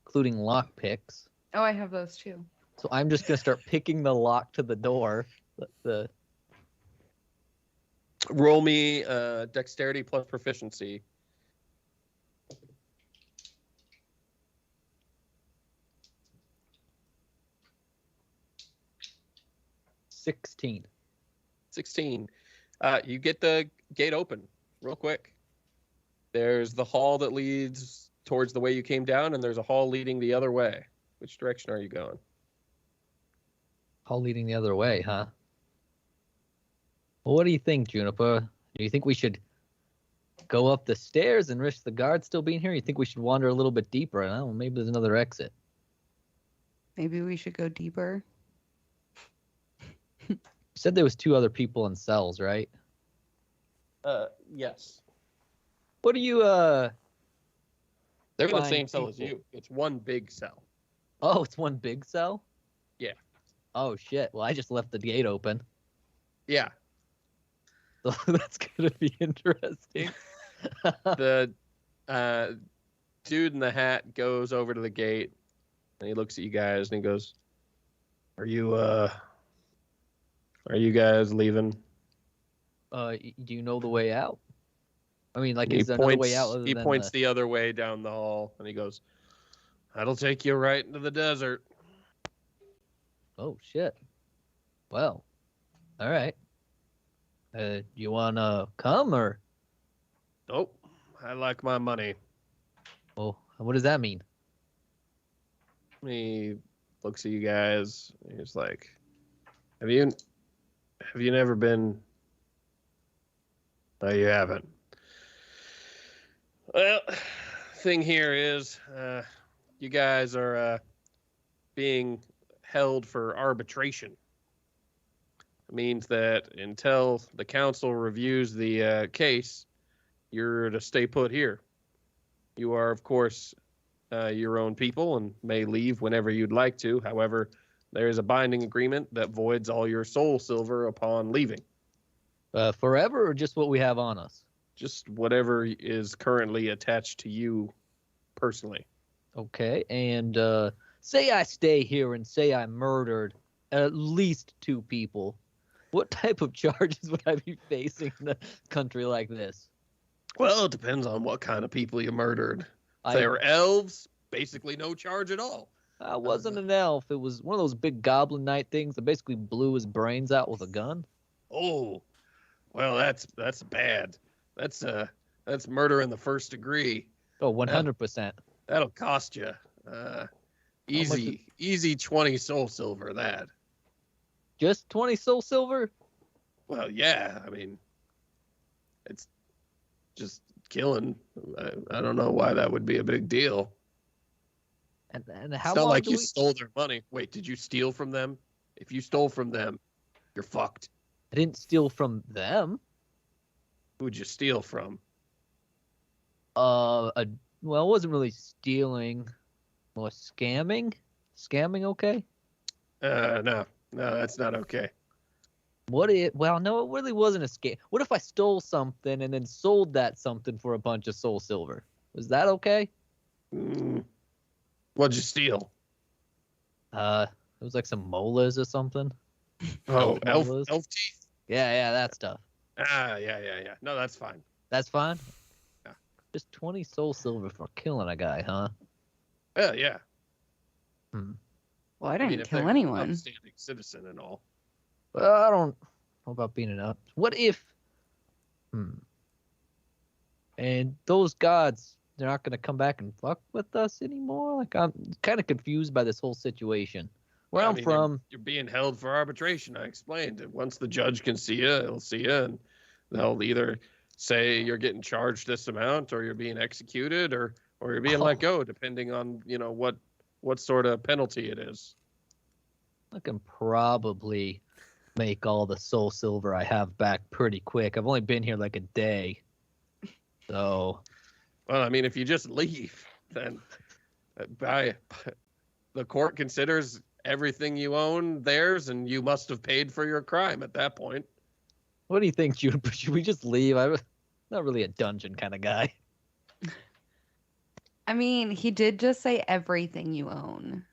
including lock picks. Oh, I have those too. So I'm just gonna start picking the lock to the door. Roll me dexterity plus proficiency. $16. 16. You get the gate open real quick. There's the hall that leads towards the way you came down, and there's a hall leading the other way. Which direction are you going? All leading the other way, huh? Well, what do you think, Juniper? Do you think we should go up the stairs and risk the guard still being here? You think we should wander a little bit deeper? I don't know, maybe there's another exit. Maybe we should go deeper. You said there was 2 other people in cells, right? Yes. What are you They're in the Fine same cell as people. you. It's one big cell. Oh, it's one big cell? Yeah. Oh shit. Well, I just left the gate open. Yeah. So that's gonna be interesting. The dude in the hat goes over to the gate and he looks at you guys and he goes, Are you guys leaving? Do you know the way out? I mean, like, He is there another points, way out other he than points the other way down the hall and he goes, That'll take you right into the desert. Oh shit. Well, all right. You wanna come or? Nope. I like my money. Oh, what does that mean? He looks at you guys and he's like, Have you never been? No, you haven't. Well, thing here is, you guys are being held for arbitration. It means that until the council reviews the case, you're to stay put here. You are, of course, your own people and may leave whenever you'd like to. However, there is a binding agreement that voids all your soul silver upon leaving. Forever or just what we have on us? Just whatever is currently attached to you personally. Okay, and say I stay here and say I murdered at least 2 people. What type of charges would I be facing in a country like this? Well, it depends on what kind of people you murdered. If I- they were elves, basically no charge at all. I wasn't an elf. It was one of those big goblin knight things that basically blew his brains out with a gun. Oh, well, that's bad. That's murder in the first degree. Oh, 100%. That'll cost you. Easy 20 soul silver. That. Just 20 soul silver? Well, yeah. I mean, it's just killing. I don't know why that would be a big deal. And how It's not long like do you we... stole their money. Wait, did you steal from them? If you stole from them, you're fucked. I didn't steal from them. Who'd you steal from? Well, it wasn't really stealing. More scamming? Scamming okay? No, that's not okay. What if? Well, no, it really wasn't a scam. What if I stole something and then sold that something for a bunch of soul silver? Was that okay? What'd you steal? It was like some molas or something. Oh, elf molas. teeth. Yeah, that stuff. Yeah. No, that's fine. That's fine. Yeah. Just 20 soul silver for killing a guy, huh? Yeah. Well, I I didn't mean, if kill they're anyone. upstanding citizen and all. Well, I don't know about being an up. What if? And those gods, they're not gonna come back and fuck with us anymore. Like I'm kind of confused by this whole situation. Where I I'm mean, from, you're being held for arbitration. I explained it. Once the judge can see you, he'll see you, and they'll either say you're getting charged this amount, or you're being executed, or you're being let go, depending on what sort of penalty it is. I can probably make all the soul silver I have back pretty quick. I've only been here like a day, so Well, I mean, if you just leave, then the court considers everything you own theirs, and you must have paid for your crime at that point. what do you think, Jude? Should we just leave? I'm not really a dungeon kind of guy. I mean, he did just say everything you own.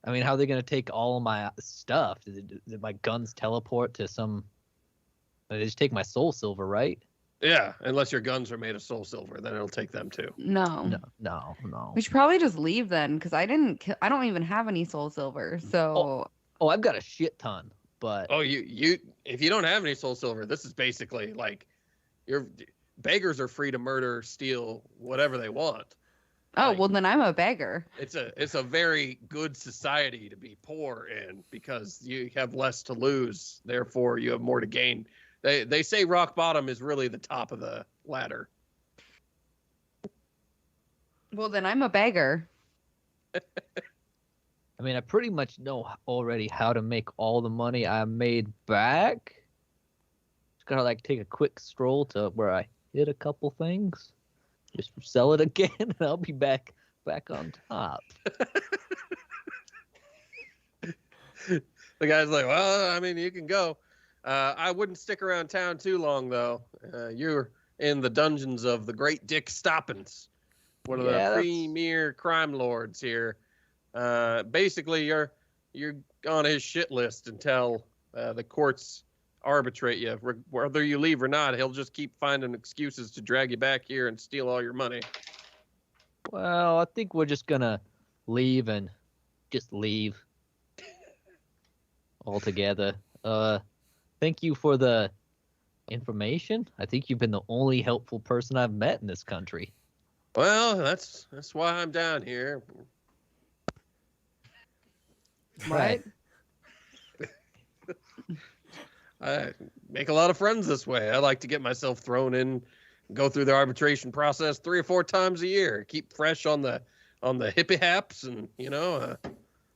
I mean, how are they gonna take all of my stuff? Did my guns teleport to some? They just take my soul silver, right? Yeah, unless your guns are made of soul silver, then it'll take them too. No. No. We should probably just leave then, because I don't even have any soul silver. So Oh, I've got a shit ton, but Oh, you if you don't have any soul silver, this is basically like your beggars are free to murder, steal, whatever they want. Like, well then I'm a beggar. it's a very good society to be poor in, because you have less to lose, therefore you have more to gain. They say rock bottom is really the top of the ladder. Well then I'm a beggar. I mean, I pretty much know already how to make all the money I made back. Just gotta like take a quick stroll to where I hit a couple things, just sell it again, and I'll be back on top. The guy's like, well, I mean, you can go. I wouldn't stick around town too long, though. You're in the dungeons of the Great Dick Stoppins, one of the premier crime lords here. Basically, you're on his shit list until the courts arbitrate you. Whether you leave or not, he'll just keep finding excuses to drag you back here and steal all your money. Well, I think we're just gonna leave and just leave altogether. Thank you for the information. I think you've been the only helpful person I've met in this country. Well, that's why I'm down here. Right? I make a lot of friends this way. I like to get myself thrown in, go through the arbitration process 3 or 4 times a year. Keep fresh on the hippie haps, and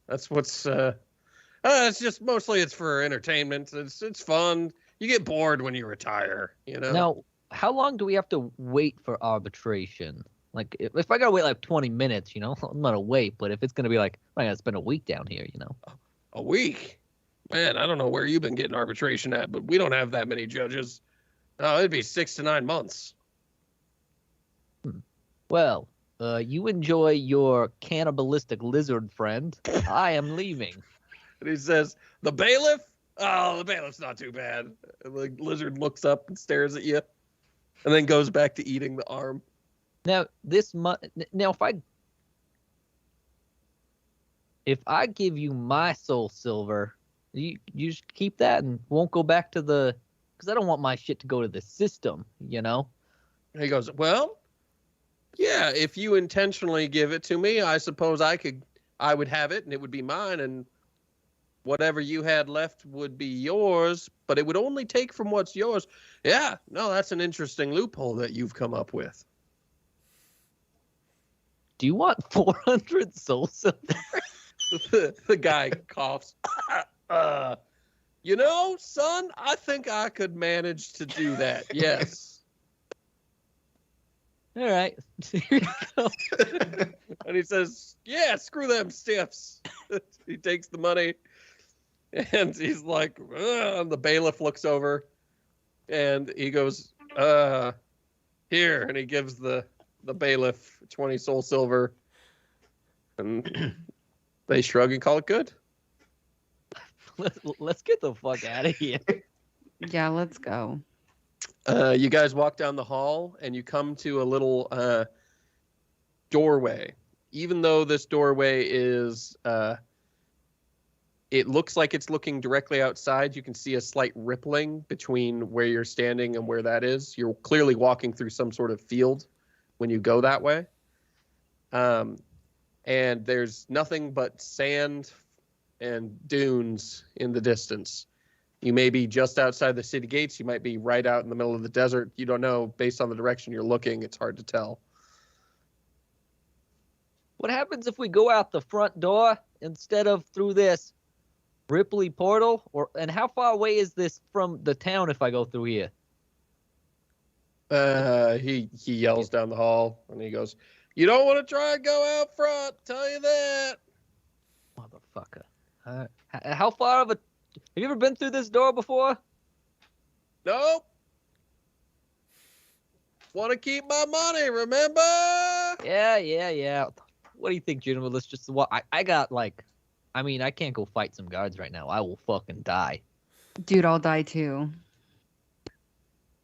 that's what's. It's just mostly it's for entertainment. It's fun. You get bored when you retire. Now, how long do we have to wait for arbitration? Like, if I gotta wait like 20 minutes, I'm not gonna wait. But if it's gonna be like, I gotta spend a week down here, A week? Man, I don't know where you've been getting arbitration at, but we don't have that many judges. No, it'd be 6 to 9 months. Well, you enjoy your cannibalistic lizard friend. I am leaving. And he says, the bailiff? Oh, the bailiff's not too bad. And the lizard looks up and stares at you, and then goes back to eating the arm. Now, if I give you my soul silver, you just keep that and won't go back to because I don't want my shit to go to the system, And he goes, well, yeah, if you intentionally give it to me, I suppose I would have it, and it would be mine, and whatever you had left would be yours, but it would only take from what's yours. Yeah, no, that's an interesting loophole that you've come up with. Do you want 400 soul silver? The guy coughs. Son, I think I could manage to do that. Yes. All right. Here you go. And he says, yeah, screw them stiffs. He takes the money. And he's like, "Ugh," and the bailiff looks over and he goes, here. And he gives the bailiff 20 soul silver. And they shrug and call it good. Let's get the fuck out of here. Yeah, let's go. You guys walk down the hall and you come to a little doorway. Even though this doorway is, it looks like it's looking directly outside, you can see a slight rippling between where you're standing and where that is. You're clearly walking through some sort of field when you go that way. And there's nothing but sand and dunes in the distance. You may be just outside the city gates. You might be right out in the middle of the desert. You don't know. Based on the direction you're looking, it's hard to tell. What happens if we go out the front door instead of through this Ripley portal? And how far away is this from the town if I go through here? He yells down the hall and he goes, "You don't want to try and go out front. Tell you that." Motherfucker. How far of a... Have you ever been through this door before? Nope. Want to keep my money, remember? Yeah. What do you think, Junior? Let's just... Well, I got like... I mean, I can't go fight some guards right now. I will fucking die. Dude, I'll die too.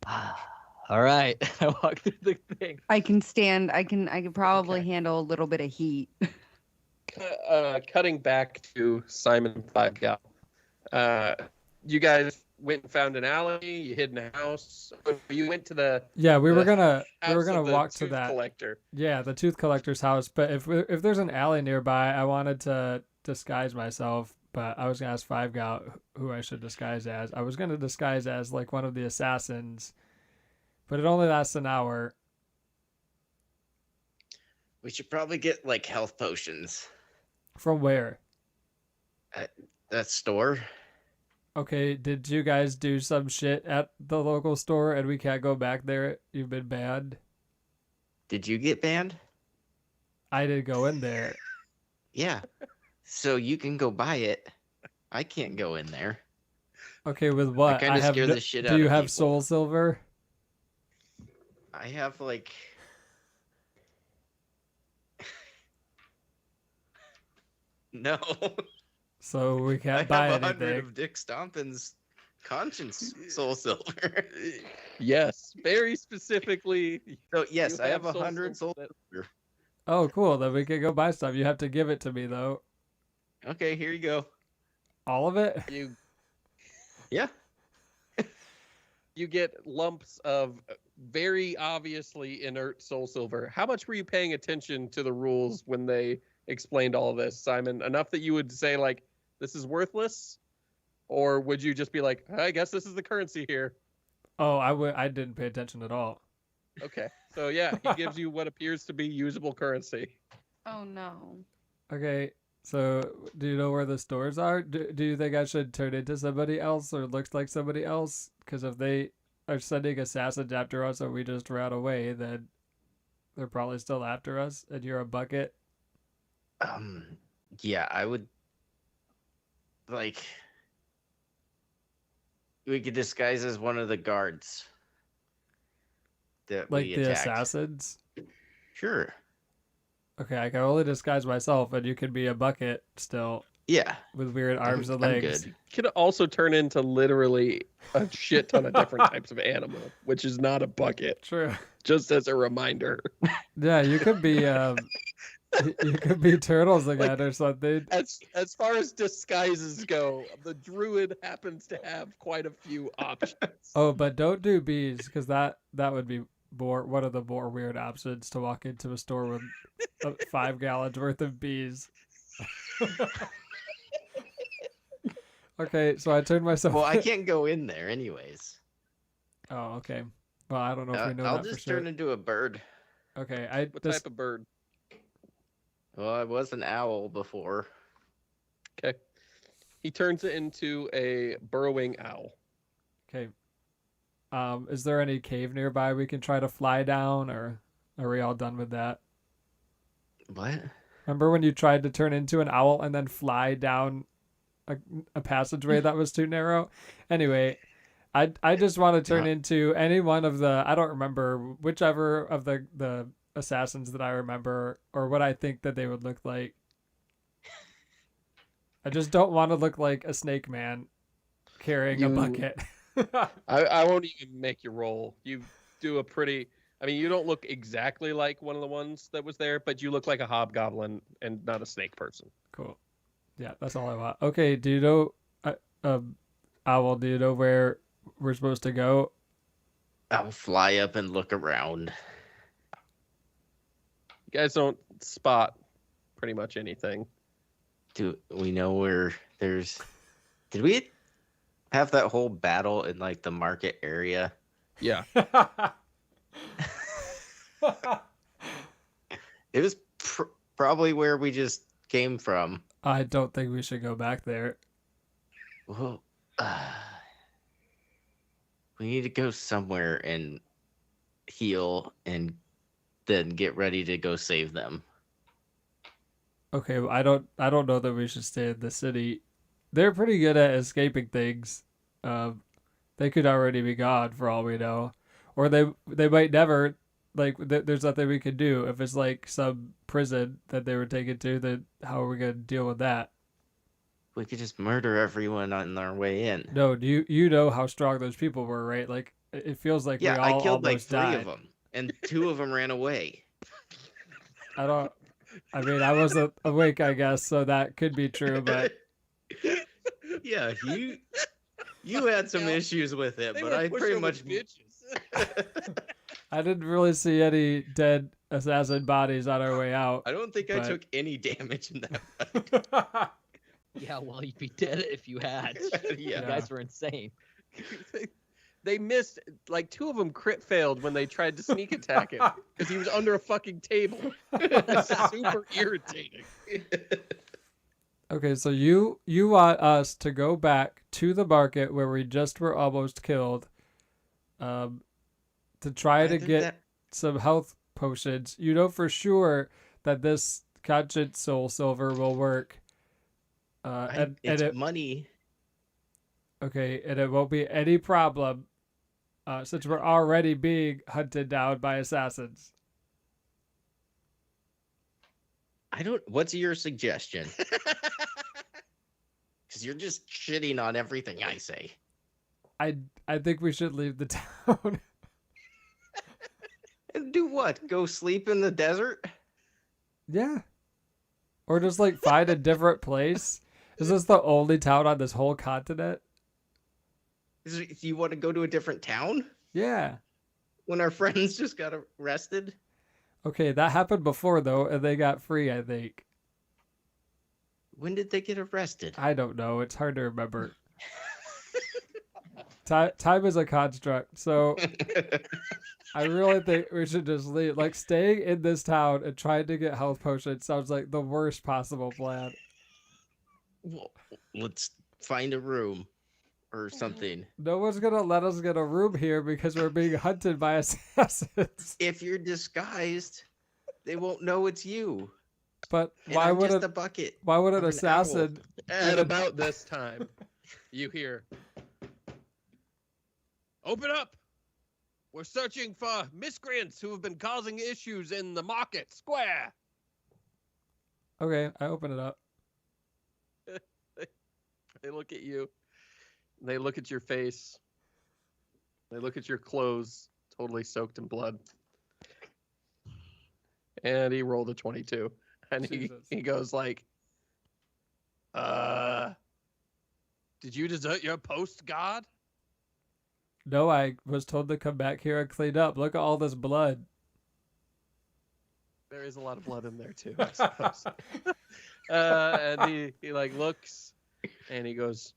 All right. I walk through the thing. I can stand. I can probably handle a little bit of heat. Cutting back to Simon Five Gal. You guys went and found an alley. You hid in a house. You went to the Yeah, we were gonna house of the walk to tooth that. collector. Yeah, the tooth collector's house. But if there's an alley nearby, I wanted to disguise myself. But I was gonna ask Five Gal who I should disguise as. I was gonna disguise as like one of the assassins, but it only lasts an hour. We should probably get like health potions. From where? That store. Okay, did you guys do some shit at the local store and we can't go back there? You've been banned. Did you get banned? I didn't go in there. Yeah. So you can go buy it. I can't go in there. Okay, with what? kinda have scare the shit do out you of have people. soul silver? I have like no. So we I can't buy have 100 anything. of Dick Stompin's conscience soul silver. Yes, very specifically. So yes, You I have have soul 100 soul silver silver. Oh, cool. Then we can go buy stuff. You have to give it to me though. Okay, here you go. All of it? You Yeah. you get lumps of very obviously inert soul silver. How much were you paying attention to the rules when they explained all of this, Simon? Enough that you would say like, this is worthless? Or would you just be like, I guess this is the currency here? Oh, I didn't pay attention at all. Okay. So yeah, he gives you what appears to be usable currency. Oh no. Okay, so do you know where the stores are? Do you think I should turn into somebody else or looks like somebody else? Because if they are sending assassins after us and we just ran away, then they're probably still after us and you're a bucket. Yeah, I would like we could disguise as one of the guards that Like we the attacked. assassins? Sure. Okay, I can only disguise myself and you can be a bucket still Yeah. with weird arms and I'm legs. good. Could also turn into literally a shit ton of different types of animal, which is not a bucket, True. just as a reminder. Yeah, you could be you could be turtles again or something. As far as disguises go, the druid happens to have quite a few options. Oh, but don't do bees because that would be one of the more weird options to walk into a store with 5 gallons worth of bees. Okay, so I turned myself. Well, I can't go in there anyways. Oh, okay. Well, I don't know if we know I'll that for just sure. turn into a bird. Okay, What type of bird? Well, I was an owl before. Okay. He turns it into a burrowing owl. Okay. Is there any cave nearby we can try to fly down, or are we all done with that? What? Remember when you tried to turn into an owl and then fly down a passageway that was too narrow. Anyway, I just want to turn into any one of the, I don't remember, whichever of the assassins that I remember or what I think that they would look like. I just don't want to look like a snake man carrying a bucket. I won't even make you roll. You do a pretty. I mean, you don't look exactly like one of the ones that was there, but you look like a hobgoblin and not a snake person. Cool. Yeah, that's all I want. Okay, do you know, Owl, do you know where we're supposed to go? I'll fly up and look around. You guys don't spot pretty much anything. Do we know where there's... Did we have that whole battle in like the market area? Yeah. It was probably where we just came from. I don't think we should go back there. Well, we need to go somewhere and heal and then get ready to go save them. Okay, I don't know that we should stay in the city. They're pretty good at escaping things. They could already be gone for all we know, or they might never. Like, there's nothing we can do if it's like some prison that they were taken to. Then how are we gonna deal with that? We could just murder everyone on our way in. No, do you know how strong those people were, right? Like, it feels like Yeah, we all I killed like almost 3 died. of them, and 2 of them ran away. I mean, I wasn't awake, I guess, so that could be true, but Yeah, you had some issues with it, but I pretty much bitches. I didn't really see any dead assassin bodies on our way out. I don't think I But- took any damage in that fight. Yeah, well, you'd be dead if you had. Yeah. You guys were insane. They missed, like 2 of them crit failed when they tried to sneak attack him because he was under a fucking table. It's super irritating. Okay, so you want us to go back to the market where we just were almost killed, to try I to think get that- some health potions. You know for sure that this conscience soul silver will work. And it's it, money. okay, and it won't be any problem, since we're already being hunted down by assassins. What's your suggestion? Because you're just shitting on everything I say. I think we should leave the town. And do what? Go sleep in the desert? Yeah. Or just like find a different place. Is this the only town on this whole continent? Do you want to go to a different town? Yeah. When our friends just got arrested? Okay, that happened before though, and they got free, I think. When did they get arrested? I don't know. It's hard to remember. Time is a construct, so I really think we should just leave. Like, staying in this town and trying to get health potions sounds like the worst possible plan. Well, let's find a room or something. No one's gonna let us get a room here because we're being hunted by assassins. If you're disguised, they won't know it's you. But And why I'm would just a a bucket. why would an or an owl. assassin? At about this time, you hear, "Open up! We're searching for miscreants who have been causing issues in the market square." Okay, I open it up. They look at you. They look at your face. They look at your clothes, totally soaked in blood. And he rolled a 22. And Jesus. he goes like, did you desert your post, God? No, I was told to come back here and clean up. Look at all this blood. There is a lot of blood in there too, I suppose. And he like looks and he goes,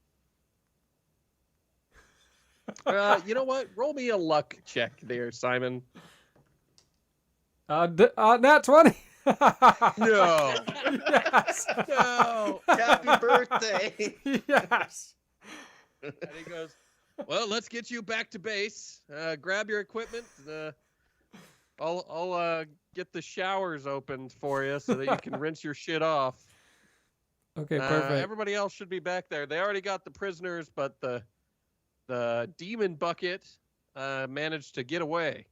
you know what? Roll me a luck check there, Simon. Nat 20. No. Yes. No. Happy birthday! Yes. And he goes, well, let's get you back to base. Grab your equipment. I'll get the showers opened for you so that you can rinse your shit off. Okay, perfect. Everybody else should be back there. They already got the prisoners, but the demon bucket managed to get away.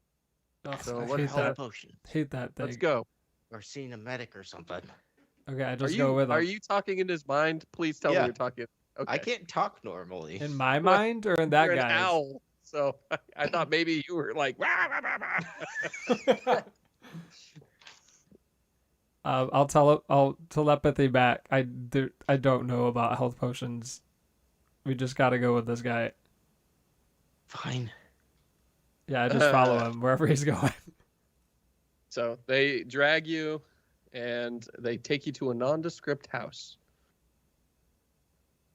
Ugh, So I what hate is that. Potion. Hate that thing. Let's go. Or seeing a medic or something. Okay, I Are just go with are him. you talking in his mind? Please tell me Yeah. you're talking. Okay. I can't talk normally. In my mind or in that You're an guy's? owl, so I thought maybe you were like. "Wah, wah, wah, wah." I'll telepathy back. I don't know about health potions. We just gotta go with this guy. Fine. Yeah, I just follow him wherever he's going. So they drag you, and they take you to a nondescript house.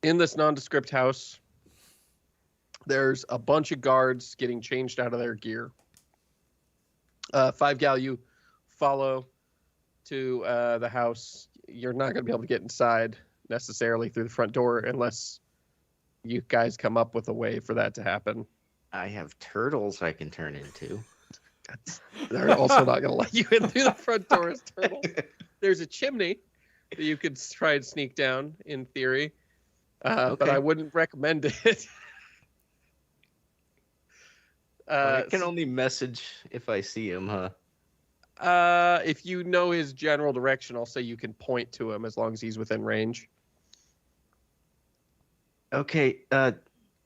In this nondescript house, there's a bunch of guards getting changed out of their gear. 5 Gal, you follow to the house. You're not going to be able to get inside necessarily through the front door unless you guys come up with a way for that to happen. I have turtles I can turn into. They're also not going to let you in through the front door as turtles. There's a chimney that you could try and sneak down in theory, but Okay. I wouldn't recommend it. I can only message if I see him, huh? If you know his general direction, I'll say you can point to him as long as he's within range. Okay,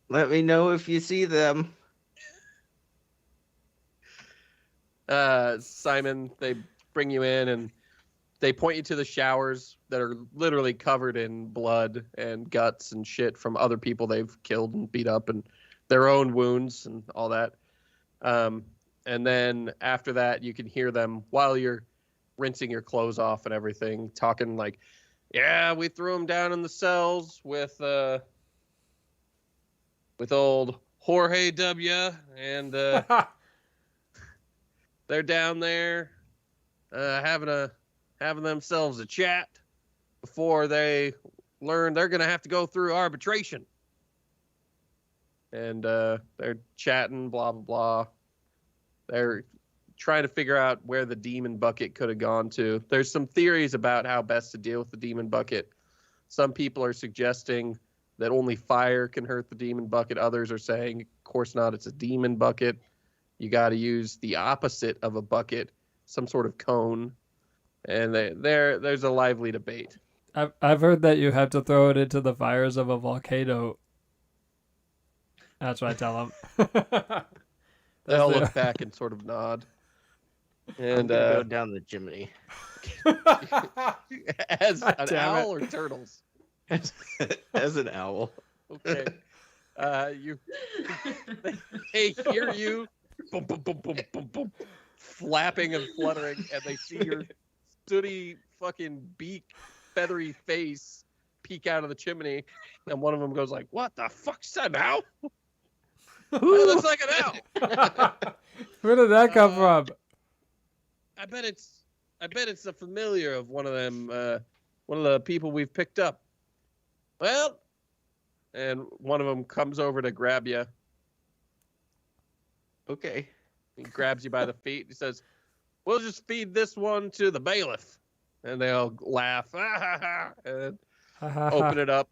let me know if you see them. Simon, they bring you in and they point you to the showers that are literally covered in blood and guts and shit from other people they've killed and beat up and their own wounds and all that. And then after that, you can hear them while you're rinsing your clothes off and everything, talking like, "Yeah, we threw them down in the cells with old Jorge W. and they're down there having themselves a chat before they learn they're gonna have to go through arbitration." And they're chatting, blah blah blah. They're trying to figure out where the demon bucket could have gone to. There's some theories about how best to deal with the demon bucket. Some people are suggesting that only fire can hurt the demon bucket. Others are saying, of course not, it's a demon bucket. You got to use the opposite of a bucket, some sort of cone. And there's a lively debate. I've heard that you have to throw it into the fires of a volcano. That's what I tell them. They all look back and sort of nod. And And go down the chimney. as an Damn owl or turtles? As an owl. Okay. They hear you, boom, boom, boom, boom, boom, boom, flapping and fluttering, and they see your sooty fucking beak, feathery face peek out of the chimney, and one of them goes like, "What the fuck's that now? That looks like an owl." Where did that come from? I bet it's a familiar of one of them, one of the people we've picked up. Well, and one of them comes over to grab you. Okay. He grabs you by the feet. He says, "We'll just feed this one to the bailiff." And they all laugh, and open it up.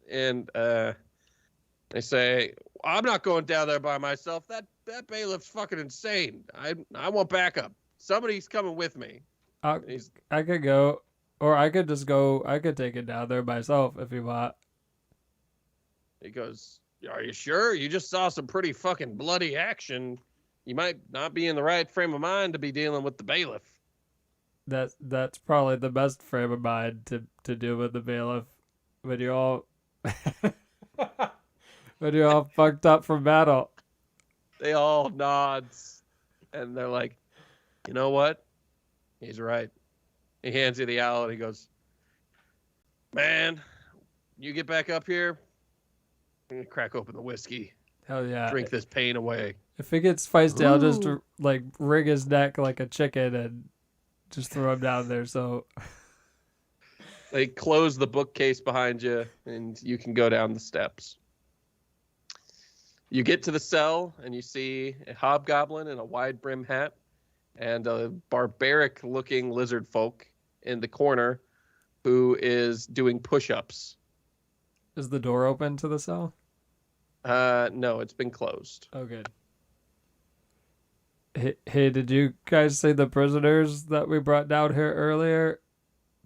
And they say, "I'm not going down there by myself. That bailiff's fucking insane. I want backup. Somebody's coming with me." I could go, or I could just go. I could take it down there myself if you want. He goes, "Are you sure? You just saw some pretty fucking bloody action. You might not be in the right frame of mind to be dealing with the bailiff." That's probably the best frame of mind to deal with the bailiff when you're all when you're all fucked up from battle. They all nods, and they're like, "You know what? He's right." He hands you the owl, and he goes, "Man, you get back up here. I'm gonna crack open the whiskey. Hell yeah! Drink this pain away." If he gets feisty, I'll just Ooh. like wring his neck like a chicken and just throw him down there. So They close the bookcase behind you, and you can go down the steps. You get to the cell, and you see a hobgoblin in a wide brim hat and a barbaric-looking lizard folk in the corner who is doing push-ups. Is the door open to the cell? No, it's been closed. Oh, good. Hey, did you guys see the prisoners that we brought down here earlier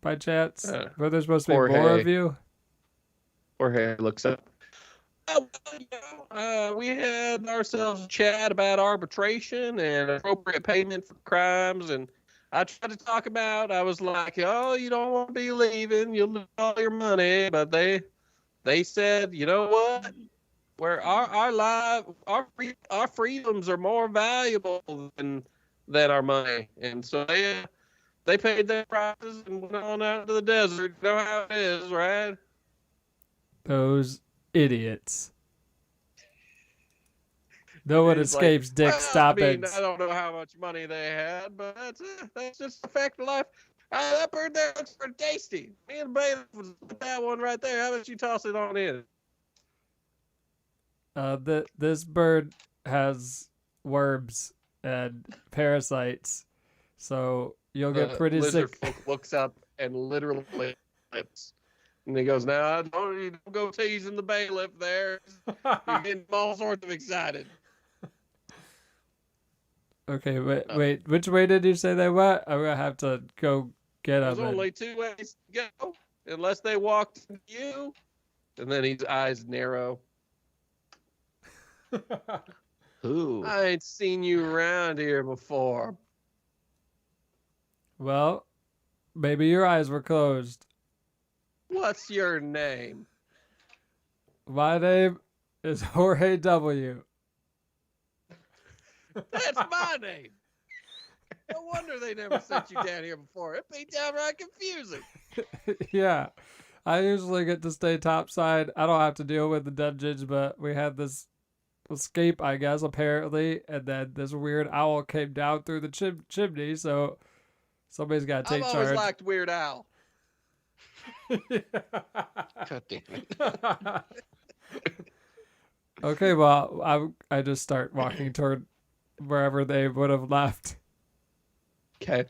by chance? Were there supposed to be more Jorge. of you? Jorge looks up. We had ourselves a chat about arbitration and appropriate payment for crimes, and I tried to talk about. I was like, "Oh, you don't want to be leaving. You'll lose all your money." But they said, "You know what? Where our freedoms are more valuable than our money," and so they paid their prices and went on out to the desert. You know how it is, right? Those idiots. No one He's like, escapes Dick "Well, Stoppins. I don't know how much money they had, but that's just a fact of life. That bird there looks pretty tasty. Me and Bailiff was that one right there. How about you toss it on in?" This bird has worms and parasites, so you'll get pretty lizard sick. folk looks up and literally flips. And he goes, "Now, don't go teasing the bailiff there. You're getting all sorts of excited." Okay, wait. Which way did you say they went? I'm gonna have to go get There's them. only two ways to go, unless they walked into you. And then his eyes narrow. Who? I ain't seen you around here before. Well, maybe your eyes were closed. What's your name? My name is Jorge W. That's my name. No wonder they never sent you down here before. It'd be downright confusing. Yeah, I usually get to stay topside. I don't have to deal with the dungeons, but we had this escape, I guess, apparently, and then this weird owl came down through the chimney, so somebody's got to I've take always charge. liked Weird Al. God damn it. Okay, well, I just start walking toward wherever they would have left. Okay.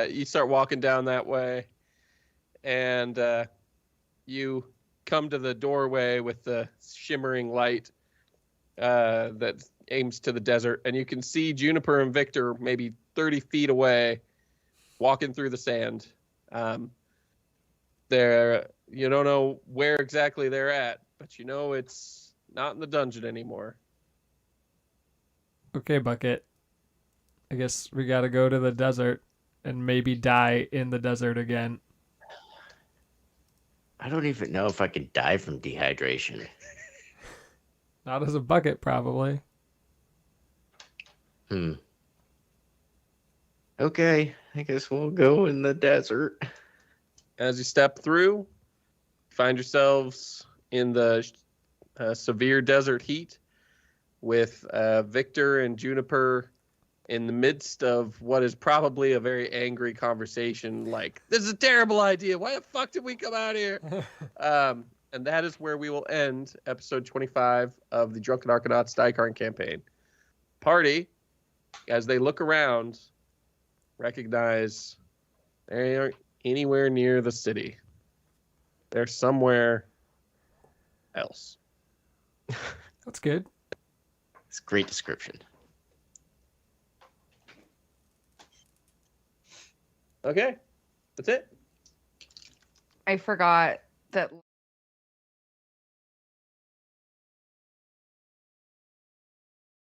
You start walking down that way, and you come to the doorway with the shimmering light that aims to the desert, and you can see Juniper and Victor maybe 30 feet away, walking through the sand. You don't know where exactly they're at, but you know it's not in the dungeon anymore. Okay, Bucket. I guess we gotta go to the desert and maybe die in the desert again. I don't even know if I could die from dehydration. Not as a bucket, probably. Okay, I guess we'll go in the desert. As you step through, find yourselves in the severe desert heat with Victor and Juniper in the midst of what is probably a very angry conversation, like, "This is a terrible idea. Why the fuck did we come out here?" And that is where we will end episode 25 of the Drunken Arcanauts Dycairn campaign. Party, as they look around, recognize they aren't anywhere near the city. They're somewhere else. That's good. It's a great description. Okay, that's it. I forgot that